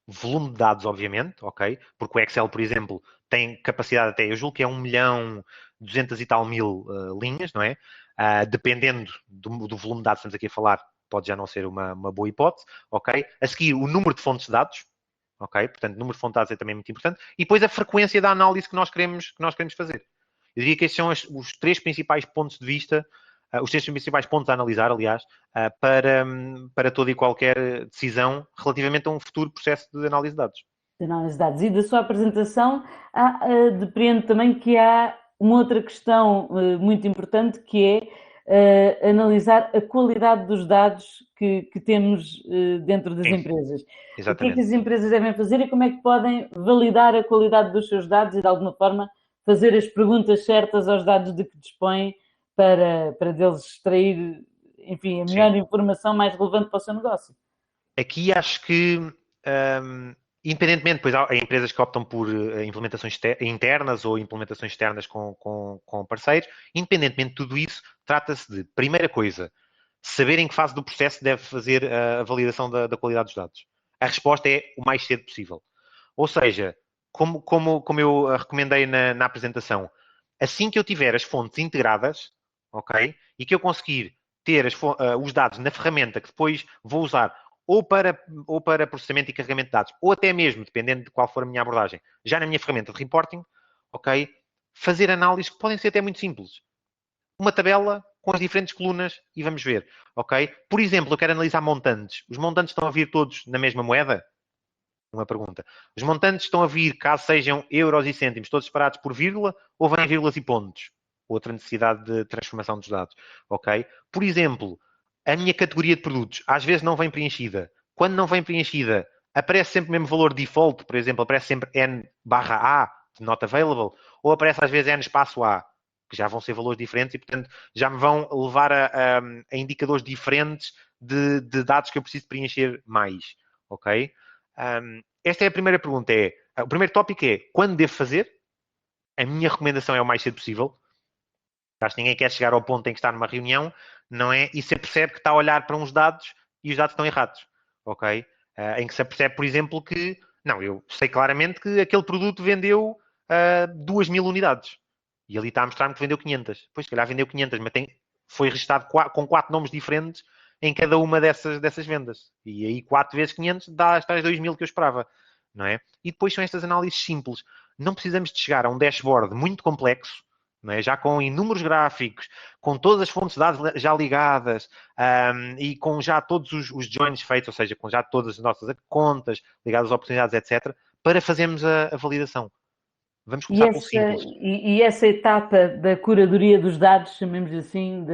volume de dados, obviamente, ok? Porque o Excel, por exemplo, tem capacidade até, eu julgo que é 1.200.000 e tal linhas, não é? Dependendo do volume de dados que estamos aqui a falar, pode já não ser uma boa hipótese, ok? A seguir, o número de fontes de dados, ok? Portanto, o número de fontes de dados é também muito importante. E depois a frequência da análise que nós queremos fazer. Eu diria que estes são os três principais pontos de vista, os três principais pontos a analisar, aliás, para toda e qualquer decisão relativamente a um futuro processo de análise de dados. De análise de dados. E da sua apresentação, depreendo também que há uma outra questão muito importante, que é analisar a qualidade dos dados que temos dentro das empresas. Exatamente. O que é que as empresas devem fazer e como é que podem validar a qualidade dos seus dados e, de alguma forma, fazer as perguntas certas aos dados de que dispõem para deles extrair, enfim, a melhor informação mais relevante para o seu negócio. Aqui acho que, independentemente, pois há empresas que optam por implementações internas ou implementações externas com parceiros, independentemente de tudo isso, trata-se de, primeira coisa, saber em que fase do processo deve fazer a validação da qualidade dos dados. A resposta é o mais cedo possível. Ou seja, como eu recomendei na apresentação, assim que eu tiver as fontes integradas, ok, e que eu conseguir ter os dados na ferramenta que depois vou usar ou para processamento e carregamento de dados, ou até mesmo, dependendo de qual for a minha abordagem, já na minha ferramenta de reporting, ok, fazer análises que podem ser até muito simples. Uma tabela com as diferentes colunas e vamos ver, ok? Por exemplo, eu quero analisar montantes. Os montantes estão a vir todos na mesma moeda? Uma pergunta. Os montantes estão a vir, caso sejam euros e cêntimos, todos separados por vírgula, ou vêm vírgulas e pontos? Outra necessidade de transformação dos dados, ok? Por exemplo, a minha categoria de produtos às vezes não vem preenchida. Quando não vem preenchida, aparece sempre o mesmo valor default, por exemplo, aparece sempre N/A, de not available, ou aparece às vezes N espaço A, que já vão ser valores diferentes e, portanto, já me vão levar a indicadores diferentes de dados que eu preciso preencher mais, ok? Esta é a primeira pergunta. O primeiro tópico é quando devo fazer? A minha recomendação é o mais cedo possível. Acho que ninguém quer chegar ao ponto em que está numa reunião, não é? E se percebe que está a olhar para uns dados e os dados estão errados, ok? Em que se percebe, por exemplo, que não, eu sei claramente que aquele produto vendeu 2.000 unidades e ali está a mostrar-me que vendeu 500. Pois, se calhar vendeu 500, mas foi registado com 4 nomes diferentes em cada uma dessas vendas. E aí 4 vezes 500 dá as tais 2.000 que eu esperava, não é? E depois são estas análises simples. Não precisamos de chegar a um dashboard muito complexo, não é? Já com inúmeros gráficos, com todas as fontes de dados já ligadas e com já todos os joins feitos, ou seja, com já todas as nossas contas ligadas às oportunidades, etc., para fazermos a validação. Vamos começar pelo simples. E essa etapa da curadoria dos dados, chamemos assim,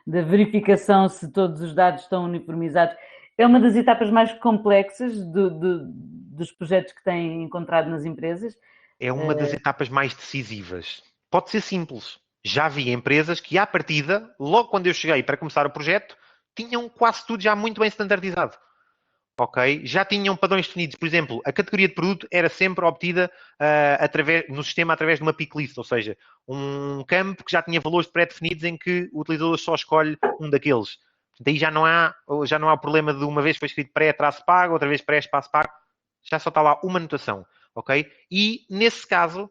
da verificação se todos os dados estão uniformizados, é uma das etapas mais complexas dos projetos que têm encontrado nas empresas. É uma das etapas mais decisivas. Pode ser simples. Já vi empresas que, à partida, logo quando eu cheguei para começar o projeto, tinham quase tudo já muito bem standardizado. Ok? Já tinham padrões definidos. Por exemplo, a categoria de produto era sempre obtida no sistema através de uma pick list, ou seja, um campo que já tinha valores pré-definidos em que o utilizador só escolhe um daqueles. Daí já não há o problema de uma vez foi escrito pré-pago, outra vez pré-espaço pago. Já só está lá uma anotação. Ok? E, nesse caso,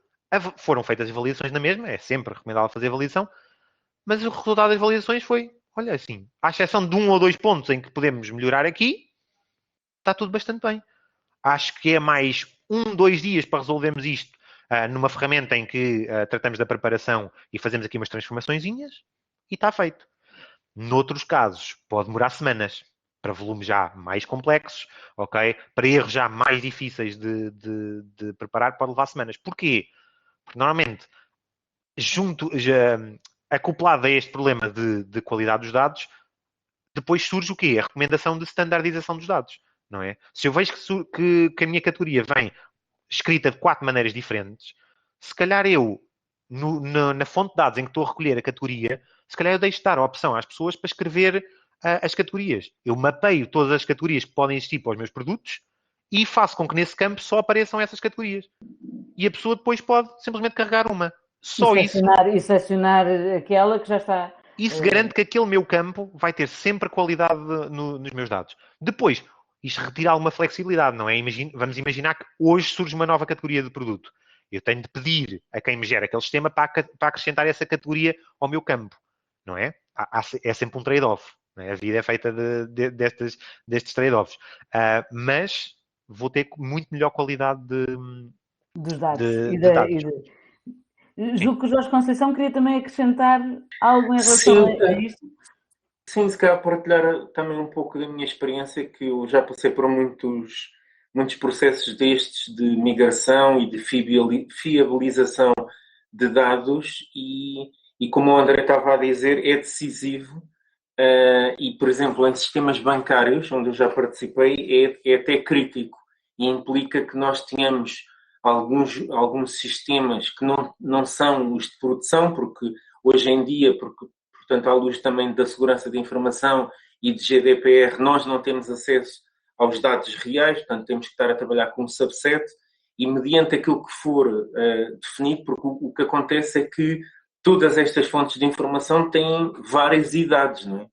foram feitas as validações na mesma. É sempre recomendável fazer avaliação. Mas o resultado das validações foi, olha assim, à exceção de 1 ou 2 pontos em que podemos melhorar aqui, está tudo bastante bem. Acho que é mais 1, 2 dias para resolvermos isto numa ferramenta em que tratamos da preparação e fazemos aqui umas transformaçõezinhas e está feito. Noutros casos, pode demorar semanas para volumes já mais complexos, ok? Para erros já mais difíceis de preparar, pode levar semanas. Porquê? Porque normalmente, acoplado a este problema de qualidade dos dados, depois surge o quê? A recomendação de standardização dos dados. Não é? Se eu vejo que a minha categoria vem escrita de 4 maneiras diferentes, se calhar eu, na fonte de dados em que estou a recolher a categoria, se calhar eu deixo de dar a opção às pessoas para escrever as categorias. Eu mapeio todas as categorias que podem existir para os meus produtos e faço com que nesse campo só apareçam essas categorias. E a pessoa depois pode simplesmente carregar uma. Só isso. E selecionar aquela que já está. Isso garante que aquele meu campo vai ter sempre qualidade nos meus dados. Depois, isto retira alguma flexibilidade, não é? Vamos imaginar que hoje surge uma nova categoria de produto. Eu tenho de pedir a quem me gera aquele sistema para acrescentar essa categoria ao meu campo, não é? É sempre um trade-off. não é? A vida é feita destes trade-offs. Mas vou ter muito melhor qualidade dos dados. de dados. Sim. Julgo que o Jorge Conceição queria também acrescentar algo em relação Sim, a isto. sim, se calhar partilhar também um pouco da minha experiência, que eu já passei por muitos processos destes de migração e de fiabilização de dados e como o André estava a dizer, é decisivo. E, por exemplo, em sistemas bancários, onde eu já participei, é até crítico e implica que nós tenhamos alguns sistemas que não são os de produção, porque hoje em dia, portanto, à luz também da segurança da informação e de GDPR, nós não temos acesso aos dados reais, portanto, temos que estar a trabalhar com um subset e mediante aquilo que for definido, porque o que acontece é que todas estas fontes de informação têm várias idades, não é?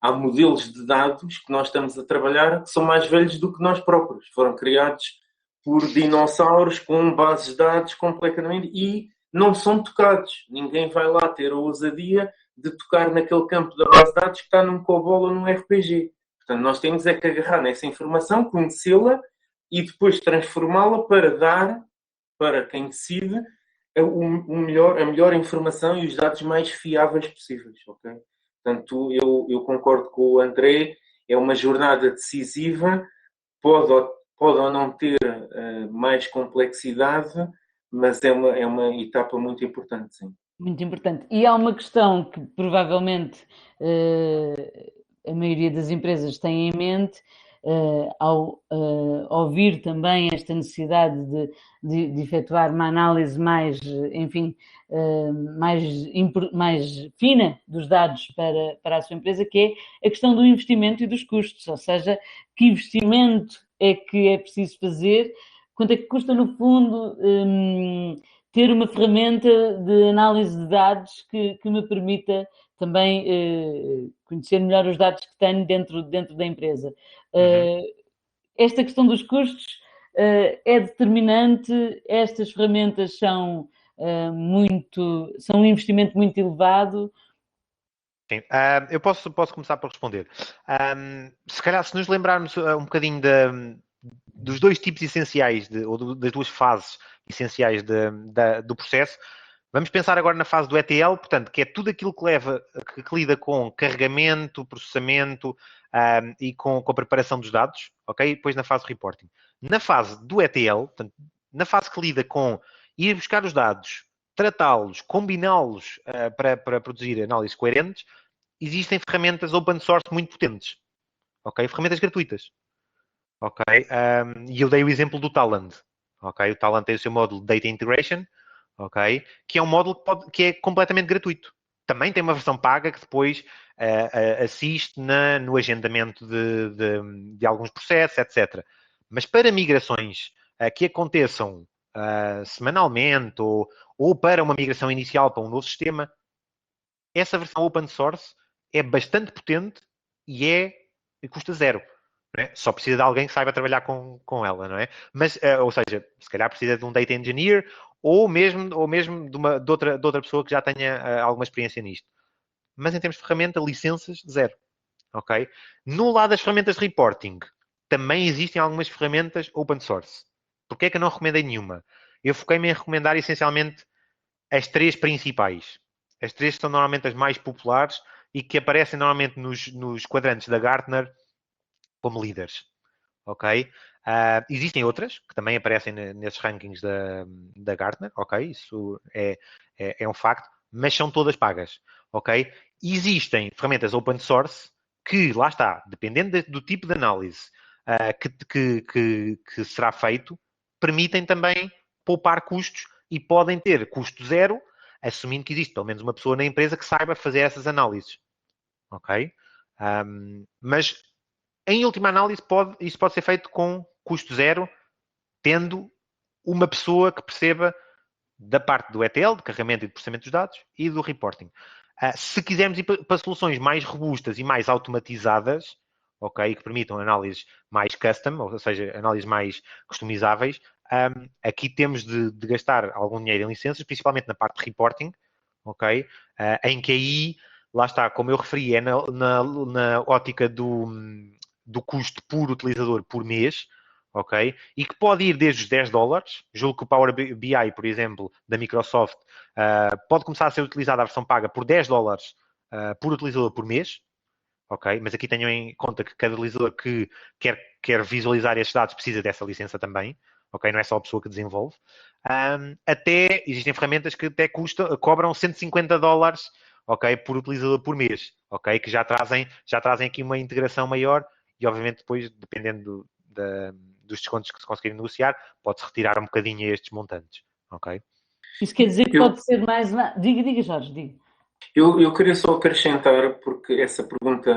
Há modelos de dados que nós estamos a trabalhar que são mais velhos do que nós próprios. Foram criados por dinossauros com bases de dados completamente e não são tocados. Ninguém vai lá ter a ousadia de tocar naquele campo da base de dados que está num COBOL ou num RPG. Portanto, nós temos é que agarrar nessa informação, conhecê-la e depois transformá-la para dar para quem decide a melhor informação e os dados mais fiáveis possíveis. Okay? Portanto, eu concordo com o André, é uma jornada decisiva, pode ou não ter mais complexidade, mas é uma etapa muito importante, sim. Muito importante. E há uma questão que provavelmente a maioria das empresas tem em mente, ao ouvir também esta necessidade de efetuar uma análise mais, enfim, mais fina dos dados para a sua empresa, que é a questão do investimento e dos custos, ou seja, que investimento é que é preciso fazer, quanto é que custa no fundo ter uma ferramenta de análise de dados que me permita também conhecer melhor os dados que tenho dentro da empresa. Esta questão dos custos é determinante, estas ferramentas são um investimento muito elevado. Sim. Eu posso começar por responder. Se calhar, se nos lembrarmos um bocadinho dos dois tipos essenciais, ou das duas fases essenciais do processo, vamos pensar agora na fase do ETL, portanto, que é tudo aquilo que lida com carregamento, processamento e com a preparação dos dados, ok? E depois na fase de reporting. Na fase do ETL, portanto, na fase que lida com ir buscar os dados, tratá-los, combiná-los para produzir análises coerentes, existem ferramentas open source muito potentes, ok? Ferramentas gratuitas, ok? E eu dei o exemplo do Talend, ok? O Talend tem o seu módulo de Data Integration, ok? Que é um módulo que é completamente gratuito. Também tem uma versão paga que depois assiste no agendamento de alguns processos, etc. Mas para migrações que aconteçam semanalmente ou para uma migração inicial para um novo sistema, essa versão open source é bastante potente e custa zero. Não é? Só precisa de alguém que saiba trabalhar com ela, não é? Mas, ou seja, se calhar precisa de um data engineer ou mesmo de outra pessoa que já tenha alguma experiência nisto. Mas em termos de ferramenta, licenças, zero. Ok? No lado das ferramentas de reporting, também existem algumas ferramentas open source. Porquê é que eu não recomendei nenhuma? Eu foquei-me em recomendar essencialmente as três principais. As três são normalmente as mais populares e que aparecem normalmente nos quadrantes da Gartner como líderes. Ok? Existem outras que também aparecem nesses rankings da Gartner, ok? Isso é um facto, mas são todas pagas, ok? Existem ferramentas open source que, lá está, dependendo do tipo de análise que será feito, permitem também poupar custos e podem ter custo zero, assumindo que existe pelo menos uma pessoa na empresa que saiba fazer essas análises, ok? Mas em última análise, isso pode ser feito com custo zero, tendo uma pessoa que perceba da parte do ETL, de carregamento e de processamento dos dados, e do reporting. Se quisermos ir para soluções mais robustas e mais automatizadas, ok, que permitam análises mais custom, ou seja, análises mais customizáveis, aqui temos de gastar algum dinheiro em licenças, principalmente na parte de reporting, ok, em que aí lá está, como eu referi, é na ótica do custo por utilizador por mês, ok? E que pode ir desde os $10, julgo que o Power BI, por exemplo, da Microsoft, pode começar a ser utilizada a versão paga por $10 por utilizador por mês, ok? Mas aqui tenham em conta que cada utilizador que quer visualizar estes dados precisa dessa licença também, ok? Não é só a pessoa que desenvolve. Até existem ferramentas que até cobram $150, ok? Por utilizador por mês, ok? Que já trazem aqui uma integração maior e, obviamente, depois, dependendo dos descontos que se conseguirem negociar, pode-se retirar um bocadinho estes montantes, ok? Isso quer dizer que pode ser mais... Diga, Jorge, diga. Eu queria só acrescentar, porque essa pergunta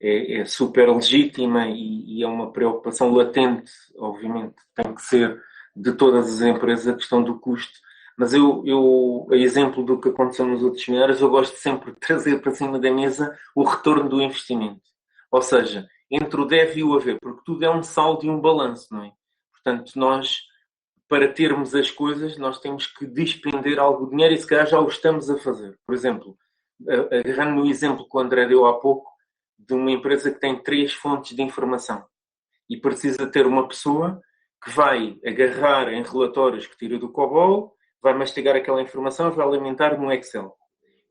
é super legítima e é uma preocupação latente, obviamente, tem que ser de todas as empresas a questão do custo. Mas a exemplo do que aconteceu nos outros seminários, eu gosto sempre de trazer para cima da mesa o retorno do investimento. Ou seja, entre o deve e o haver, porque tudo é um saldo e um balanço, não é? Portanto, nós, para termos as coisas, nós temos que despender algo de dinheiro e se calhar já o estamos a fazer. Por exemplo, agarrando no exemplo que o André deu há pouco, de uma empresa que tem 3 fontes de informação e precisa ter uma pessoa que vai agarrar em relatórios que tira do COBOL, vai mastigar aquela informação e vai alimentar no Excel.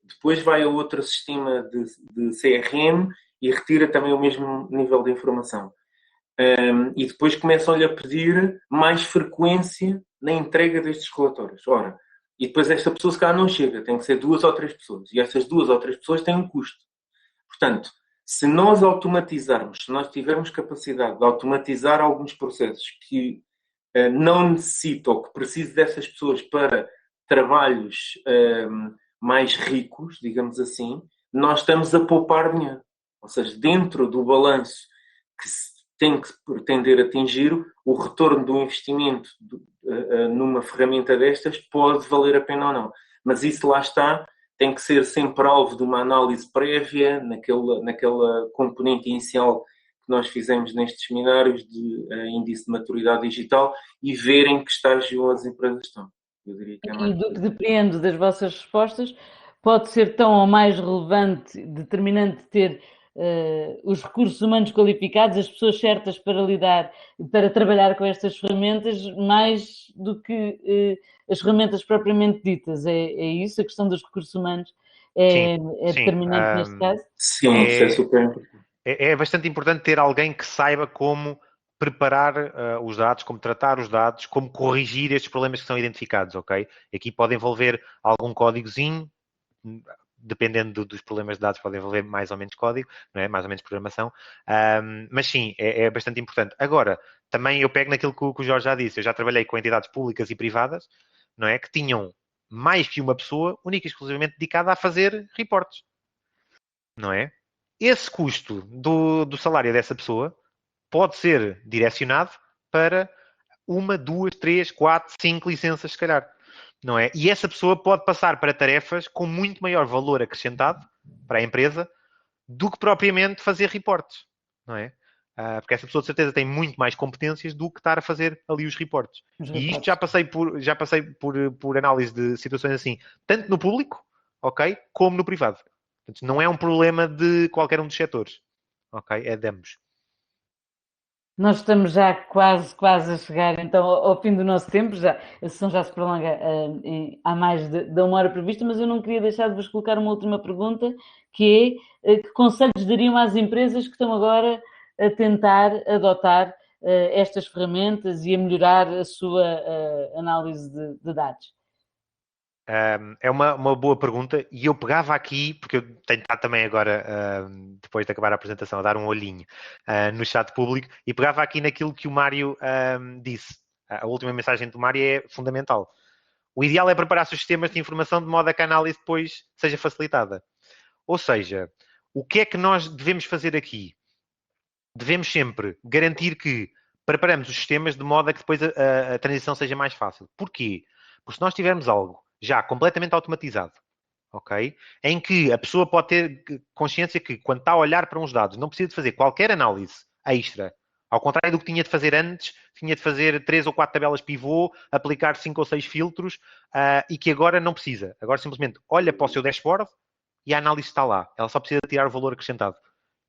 Depois vai a outro sistema de CRM e retira também o mesmo nível de informação. E depois começam-lhe a pedir mais frequência na entrega destes relatórios. Ora, e depois esta pessoa se calhar não chega, tem que ser 2 ou 3 pessoas. E estas 2 ou 3 pessoas têm um custo. Portanto, se nós automatizarmos, se nós tivermos capacidade de automatizar alguns processos que não necessitam ou que precisam dessas pessoas para trabalhos mais ricos, digamos assim, nós estamos a poupar dinheiro. Ou seja, dentro do balanço que se tem que pretender atingir, o retorno do investimento numa ferramenta destas pode valer a pena ou não. Mas isso lá está, tem que ser sempre alvo de uma análise prévia, naquela componente inicial que nós fizemos nestes seminários de índice de maturidade digital e ver em que estágio as empresas estão. Eu diria que é mais... E do que depende das vossas respostas, pode ser tão ou mais relevante, determinante ter os recursos humanos qualificados, as pessoas certas para trabalhar com estas ferramentas, mais do que as ferramentas propriamente ditas. É isso? A questão dos recursos humanos é determinante neste caso? Sim, isso é super importante. É bastante importante ter alguém que saiba como preparar os dados, como tratar os dados, como corrigir estes problemas que são identificados, ok? Aqui pode envolver algum códigozinho, dependendo dos problemas de dados, pode envolver mais ou menos código, não é? Mais ou menos programação, mas sim, é bastante importante. Agora, também eu pego naquilo que o Jorge já disse, eu já trabalhei com entidades públicas e privadas, não é? Que tinham mais que uma pessoa, única e exclusivamente dedicada a fazer reportes, não é? Esse custo do salário dessa pessoa pode ser direcionado para 1, 2, 3, 4, 5 licenças, se calhar. Não é? E essa pessoa pode passar para tarefas com muito maior valor acrescentado para a empresa do que propriamente fazer reportes. Não é? Porque essa pessoa de certeza tem muito mais competências do que estar a fazer ali os reportes. E isto já passei por análise de situações assim, tanto no público, ok, como no privado. Portanto, não é um problema de qualquer um dos setores. Ok? É de ambos. Nós estamos já quase a chegar então ao fim do nosso tempo, a sessão já se prolonga há mais de 1 hora prevista, mas eu não queria deixar de vos colocar uma última pergunta, que é que conselhos dariam às empresas que estão agora a tentar adotar estas ferramentas e a melhorar a sua análise de dados? É uma boa pergunta e eu pegava aqui, porque eu tenho estado também agora, depois de acabar a apresentação, a dar um olhinho no chat público e pegava aqui naquilo que o Mário disse. A última mensagem do Mário é fundamental. O ideal é preparar os sistemas de informação de modo a que a análise depois seja facilitada. Ou seja, o que é que nós devemos fazer aqui? Devemos sempre garantir que preparamos os sistemas de modo a que depois a transição seja mais fácil. Porquê? Porque se nós tivermos algo já completamente automatizado, ok? Em que a pessoa pode ter consciência que quando está a olhar para uns dados não precisa de fazer qualquer análise extra. Ao contrário do que tinha de fazer antes, tinha de fazer 3 ou 4 tabelas pivô, aplicar 5 ou 6 filtros e que agora não precisa. Agora simplesmente olha para o seu dashboard e a análise está lá. Ela só precisa tirar o valor acrescentado.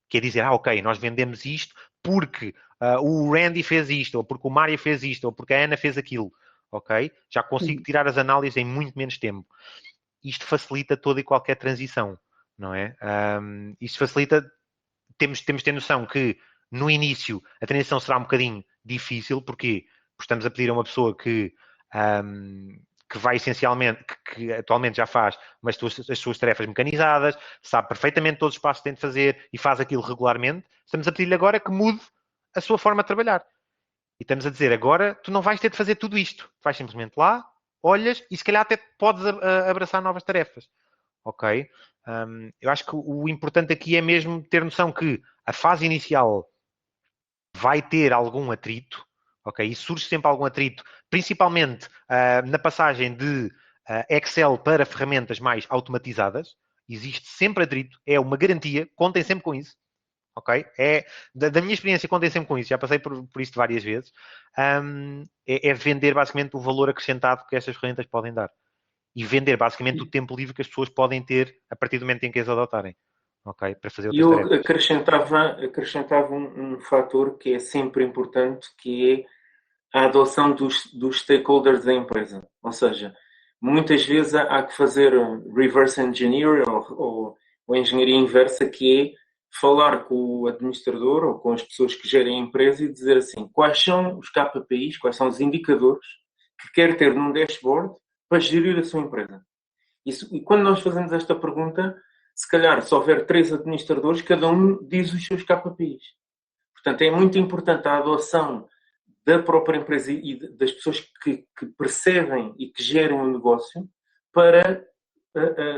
Que é dizer, ok, nós vendemos isto porque o Randy fez isto, ou porque o Mário fez isto, ou porque a Ana fez aquilo. Ok? Já consigo tirar as análises em muito menos tempo. Isto facilita toda e qualquer transição, não é? Isto facilita... Temos de ter noção que, no início, a transição será um bocadinho difícil. Porquê? Porque estamos a pedir a uma pessoa que vai essencialmente, que atualmente já faz as suas tarefas mecanizadas, sabe perfeitamente todos os passos que tem de fazer e faz aquilo regularmente. Estamos a pedir-lhe agora que mude a sua forma de trabalhar. E estamos a dizer, agora tu não vais ter de fazer tudo isto. Vais simplesmente lá, olhas e se calhar até podes abraçar novas tarefas. Ok? Eu acho que o importante aqui é mesmo ter noção que a fase inicial vai ter algum atrito, ok? E surge sempre algum atrito, principalmente na passagem de Excel para ferramentas mais automatizadas. Existe sempre atrito, é uma garantia, contem sempre com isso. Ok? Da minha experiência, contem sempre com isso, já passei por isto várias vezes. É vender basicamente o valor acrescentado que estas ferramentas podem dar. E vender basicamente o tempo livre que as pessoas podem ter a partir do momento em que as adotarem. Ok? Para fazer outras tarefas. Eu acrescentava um fator que é sempre importante, que é a adoção dos stakeholders da empresa. Ou seja, muitas vezes há que fazer reverse engineering ou engenharia inversa, que é falar com o administrador ou com as pessoas que gerem a empresa e dizer assim, quais são os KPIs, quais são os indicadores que quer ter num dashboard para gerir a sua empresa. E quando nós fazemos esta pergunta, se calhar, se houver 3 administradores, cada um diz os seus KPIs. Portanto, é muito importante a adoção da própria empresa e das pessoas que percebem e que gerem o negócio para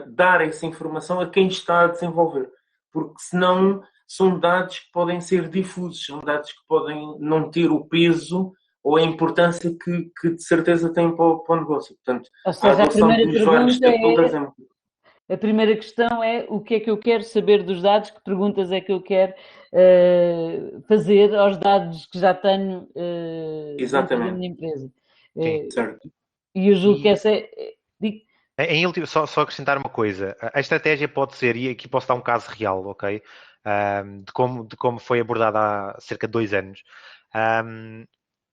dar essa informação a quem está a desenvolver. Porque senão são dados que podem ser difusos, são dados que podem não ter o peso ou a importância que de certeza têm para o negócio. Portanto, ou seja, a primeira pergunta a primeira questão é o que é que eu quero saber dos dados, que perguntas é que eu quero fazer aos dados que já tenho dentro da minha empresa. Sim, certo. E eu julgo que essa é... Em último, só acrescentar uma coisa. A estratégia pode ser, e aqui posso dar um caso real, ok? De como foi abordada há cerca de 2 anos.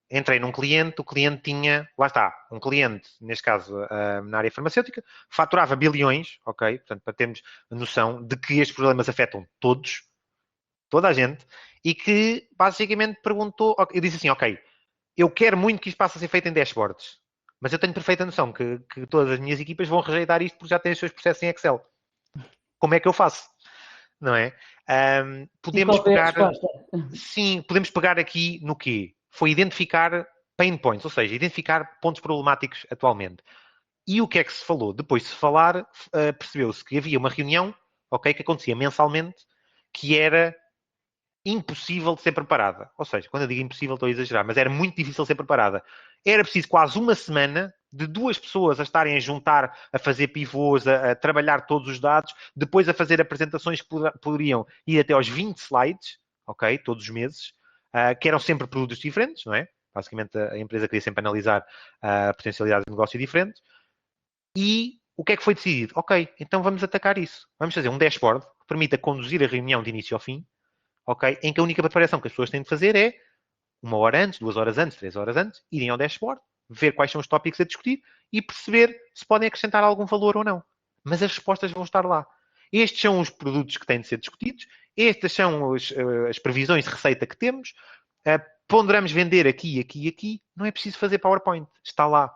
Entrei num cliente, o cliente tinha, lá está, um cliente, neste caso na área farmacêutica, faturava bilhões, ok? Portanto, para termos noção de que estes problemas afetam todos, toda a gente, e que basicamente perguntou, eu disse assim, ok, eu quero muito que isto passe a ser feito em dashboards, mas eu tenho perfeita noção que todas as minhas equipas vão rejeitar isto porque já têm os seus processos em Excel. Como é que eu faço? Não é? Podemos pegar... Sim, podemos pegar aqui no quê? Foi identificar pain points, ou seja, identificar pontos problemáticos atualmente. E o que é que se falou? Depois de se falar, percebeu-se que havia uma reunião, ok, que acontecia mensalmente, que era impossível de ser preparada. Ou seja, quando eu digo impossível estou a exagerar, mas era muito difícil de ser preparada. Era preciso quase uma semana de 2 pessoas a estarem a juntar, a fazer pivôs, a trabalhar todos os dados, depois a fazer apresentações que poderiam ir até aos 20 slides, ok, todos os meses, que eram sempre produtos diferentes, não é? Basicamente a empresa queria sempre analisar potencialidades de negócio diferentes. E o que é que foi decidido? Ok, então vamos atacar isso. Vamos fazer um dashboard que permita conduzir a reunião de início ao fim, ok? Em que a única preparação que as pessoas têm de fazer é 1 hora antes, 2 horas antes, 3 horas antes, irem ao dashboard, ver quais são os tópicos a discutir e perceber se podem acrescentar algum valor ou não. Mas as respostas vão estar lá. Estes são os produtos que têm de ser discutidos, estas são as previsões de receita que temos, ponderamos vender aqui, aqui e aqui, não é preciso fazer PowerPoint, está lá.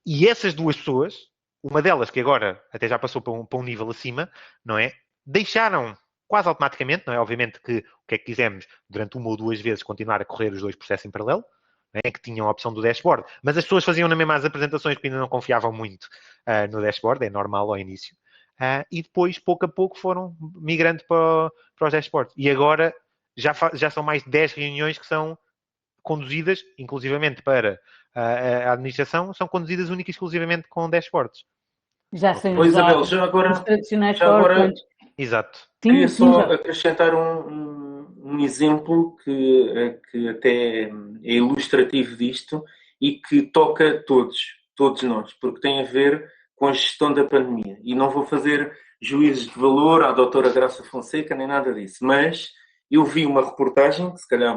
E essas 2 pessoas, uma delas que agora até já passou para um nível acima, não é? Deixaram quase automaticamente, não é? Obviamente que o que é que quisemos durante 1 ou 2 vezes continuar a correr os 2 processos em paralelo, não é? Que tinham a opção do dashboard, mas as pessoas faziam na mesma as apresentações porque ainda não confiavam muito no dashboard, é normal ao início. E depois, pouco a pouco, foram migrando para os dashboards. E agora já são mais de 10 reuniões que são conduzidas, inclusivamente para a administração, são conduzidas única e exclusivamente com dashboards. Já sem Pois, usar Isabel, já agora, os tradicionais PowerPoints. Exato. Queria só acrescentar um exemplo que até é ilustrativo disto e que toca todos nós, porque tem a ver com a gestão da pandemia. E não vou fazer juízes de valor à doutora Graça Fonseca, nem nada disso. Mas eu vi uma reportagem, que se calhar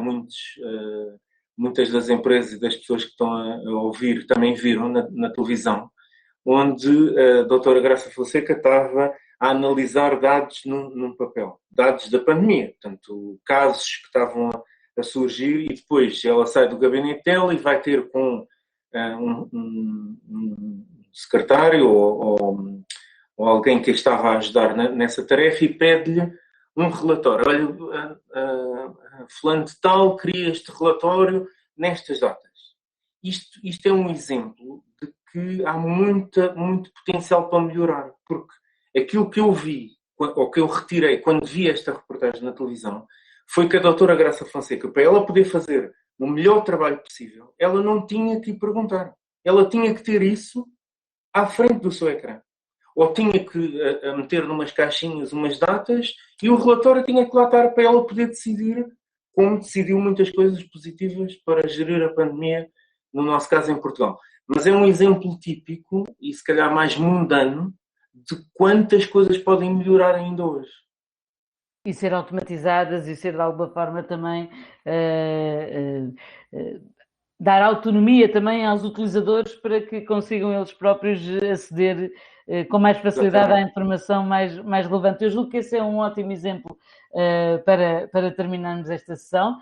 muitas das empresas e das pessoas que estão a ouvir também viram na televisão, onde a doutora Graça Fonseca estava a analisar dados num papel. Dados da pandemia. Portanto, casos que estavam a surgir, e depois ela sai do gabinete dela e vai ter com um secretário ou alguém que a estava a ajudar nessa tarefa e pede-lhe um relatório. Olha, fulano de tal cria este relatório nestas datas. Isto é um exemplo de que há muito potencial para melhorar, porque aquilo que eu vi, ou que eu retirei quando vi esta reportagem na televisão, foi que a doutora Graça Fonseca, para ela poder fazer o melhor trabalho possível, ela não tinha que perguntar. Ela tinha que ter isso à frente do seu ecrã. Ou tinha que meter numas caixinhas umas datas e o relatório tinha que lá estar para ela poder decidir, como decidiu muitas coisas positivas para gerir a pandemia, no nosso caso em Portugal. Mas é um exemplo típico e se calhar mais mundano de quantas coisas podem melhorar ainda hoje. E ser automatizadas e ser de alguma forma também dar autonomia também aos utilizadores para que consigam eles próprios aceder com mais facilidade à informação mais relevante. Eu julgo que esse é um ótimo exemplo para terminarmos esta sessão.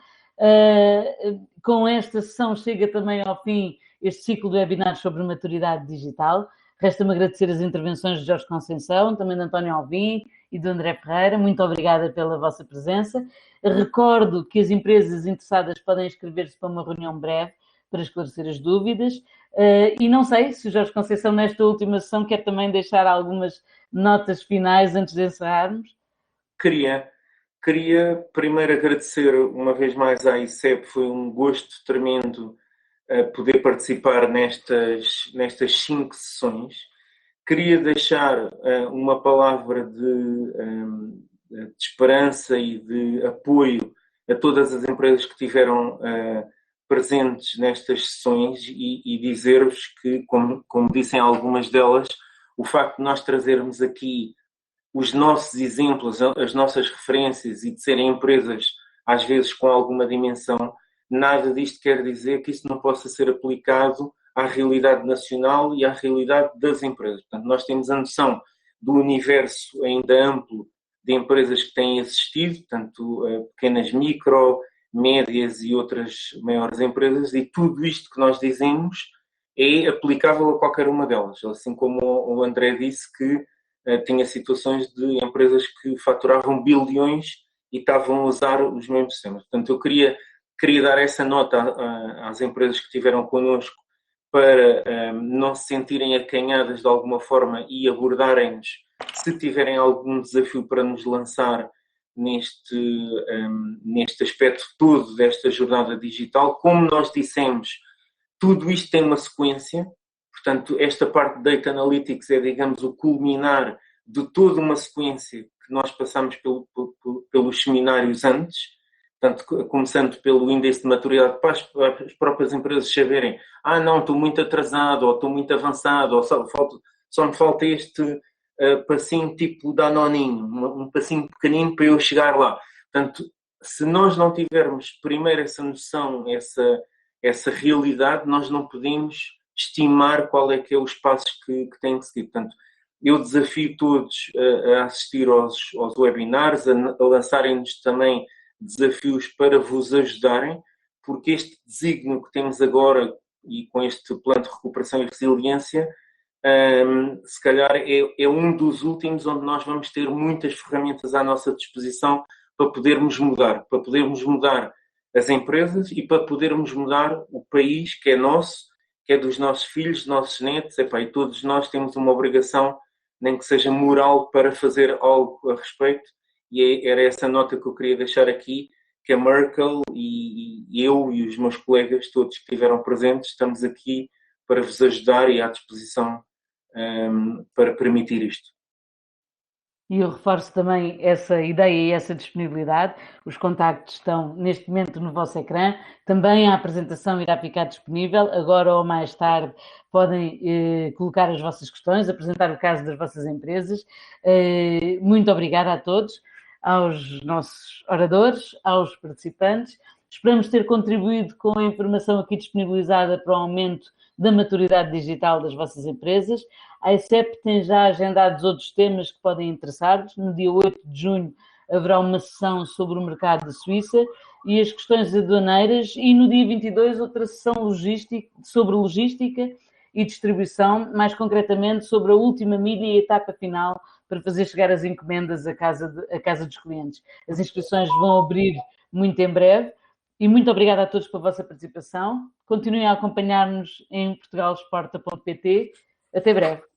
Com esta sessão chega também ao fim este ciclo de webinars sobre maturidade digital. Resta-me agradecer as intervenções de Jorge Conceição, também de António Alvim e de André Ferreira. Muito obrigada pela vossa presença. Recordo que as empresas interessadas podem inscrever-se para uma reunião breve para esclarecer as dúvidas. E não sei se o Jorge Conceição, nesta última sessão, quer também deixar algumas notas finais antes de encerrarmos. Queria primeiro agradecer uma vez mais à ICEP. Foi um gosto tremendo poder participar nestas 5 sessões. Queria deixar uma palavra de esperança e de apoio a todas as empresas que estiveram presentes nestas sessões e dizer-vos que, como dissem algumas delas, o facto de nós trazermos aqui os nossos exemplos, as nossas referências e de serem empresas, às vezes, com alguma dimensão, nada disto quer dizer que isso não possa ser aplicado à realidade nacional e à realidade das empresas. Portanto, nós temos a noção do universo ainda amplo de empresas que têm existido, tanto pequenas micro, médias e outras maiores empresas, e tudo isto que nós dizemos é aplicável a qualquer uma delas. Assim como o André disse que tinha situações de empresas que faturavam bilhões e estavam a usar os mesmos sistemas. Portanto, eu queria dar essa nota às empresas que estiveram connosco para não se sentirem acanhadas de alguma forma e abordarem-nos se tiverem algum desafio para nos lançar neste aspecto todo desta jornada digital. Como nós dissemos, tudo isto tem uma sequência. Portanto, esta parte de Data Analytics é, digamos, o culminar de toda uma sequência que nós passamos pelos seminários antes. Portanto, começando pelo índice de maturidade, para as próprias empresas saberem, não, estou muito atrasado, ou estou muito avançado, ou só me falta este passinho tipo danoninho, um passinho pequenino para eu chegar lá. Portanto, se nós não tivermos primeiro essa noção, essa realidade, nós não podemos estimar qual é que é os passos que têm que seguir. Portanto, eu desafio todos a assistir aos webinars, a lançarem-nos também desafios para vos ajudarem, porque este desígnio que temos agora e com este plano de recuperação e resiliência, se calhar é um dos últimos onde nós vamos ter muitas ferramentas à nossa disposição para podermos mudar as empresas e para podermos mudar o país que é nosso, que é dos nossos filhos, dos nossos netos, e todos nós temos uma obrigação, nem que seja moral, para fazer algo a respeito. E era essa nota que eu queria deixar aqui, que a Merkel e eu e os meus colegas, todos que estiveram presentes, estamos aqui para vos ajudar e à disposição para permitir isto. E eu reforço também essa ideia e essa disponibilidade. Os contactos estão neste momento no vosso ecrã. Também a apresentação irá ficar disponível. Agora ou mais tarde podem colocar as vossas questões, apresentar o caso das vossas empresas. Muito obrigada a todos, aos nossos oradores, aos participantes. Esperamos ter contribuído com a informação aqui disponibilizada para o aumento da maturidade digital das vossas empresas. A ICEP tem já agendados outros temas que podem interessar-vos. No dia 8 de junho haverá uma sessão sobre o mercado da Suíça e as questões aduaneiras e no dia 22 outra sessão sobre logística e distribuição, mais concretamente sobre a última milha e a etapa final para fazer chegar as encomendas à casa dos clientes. As inscrições vão abrir muito em breve. E muito obrigada a todos pela vossa participação. Continuem a acompanhar-nos em portugalexporta.pt. Até breve.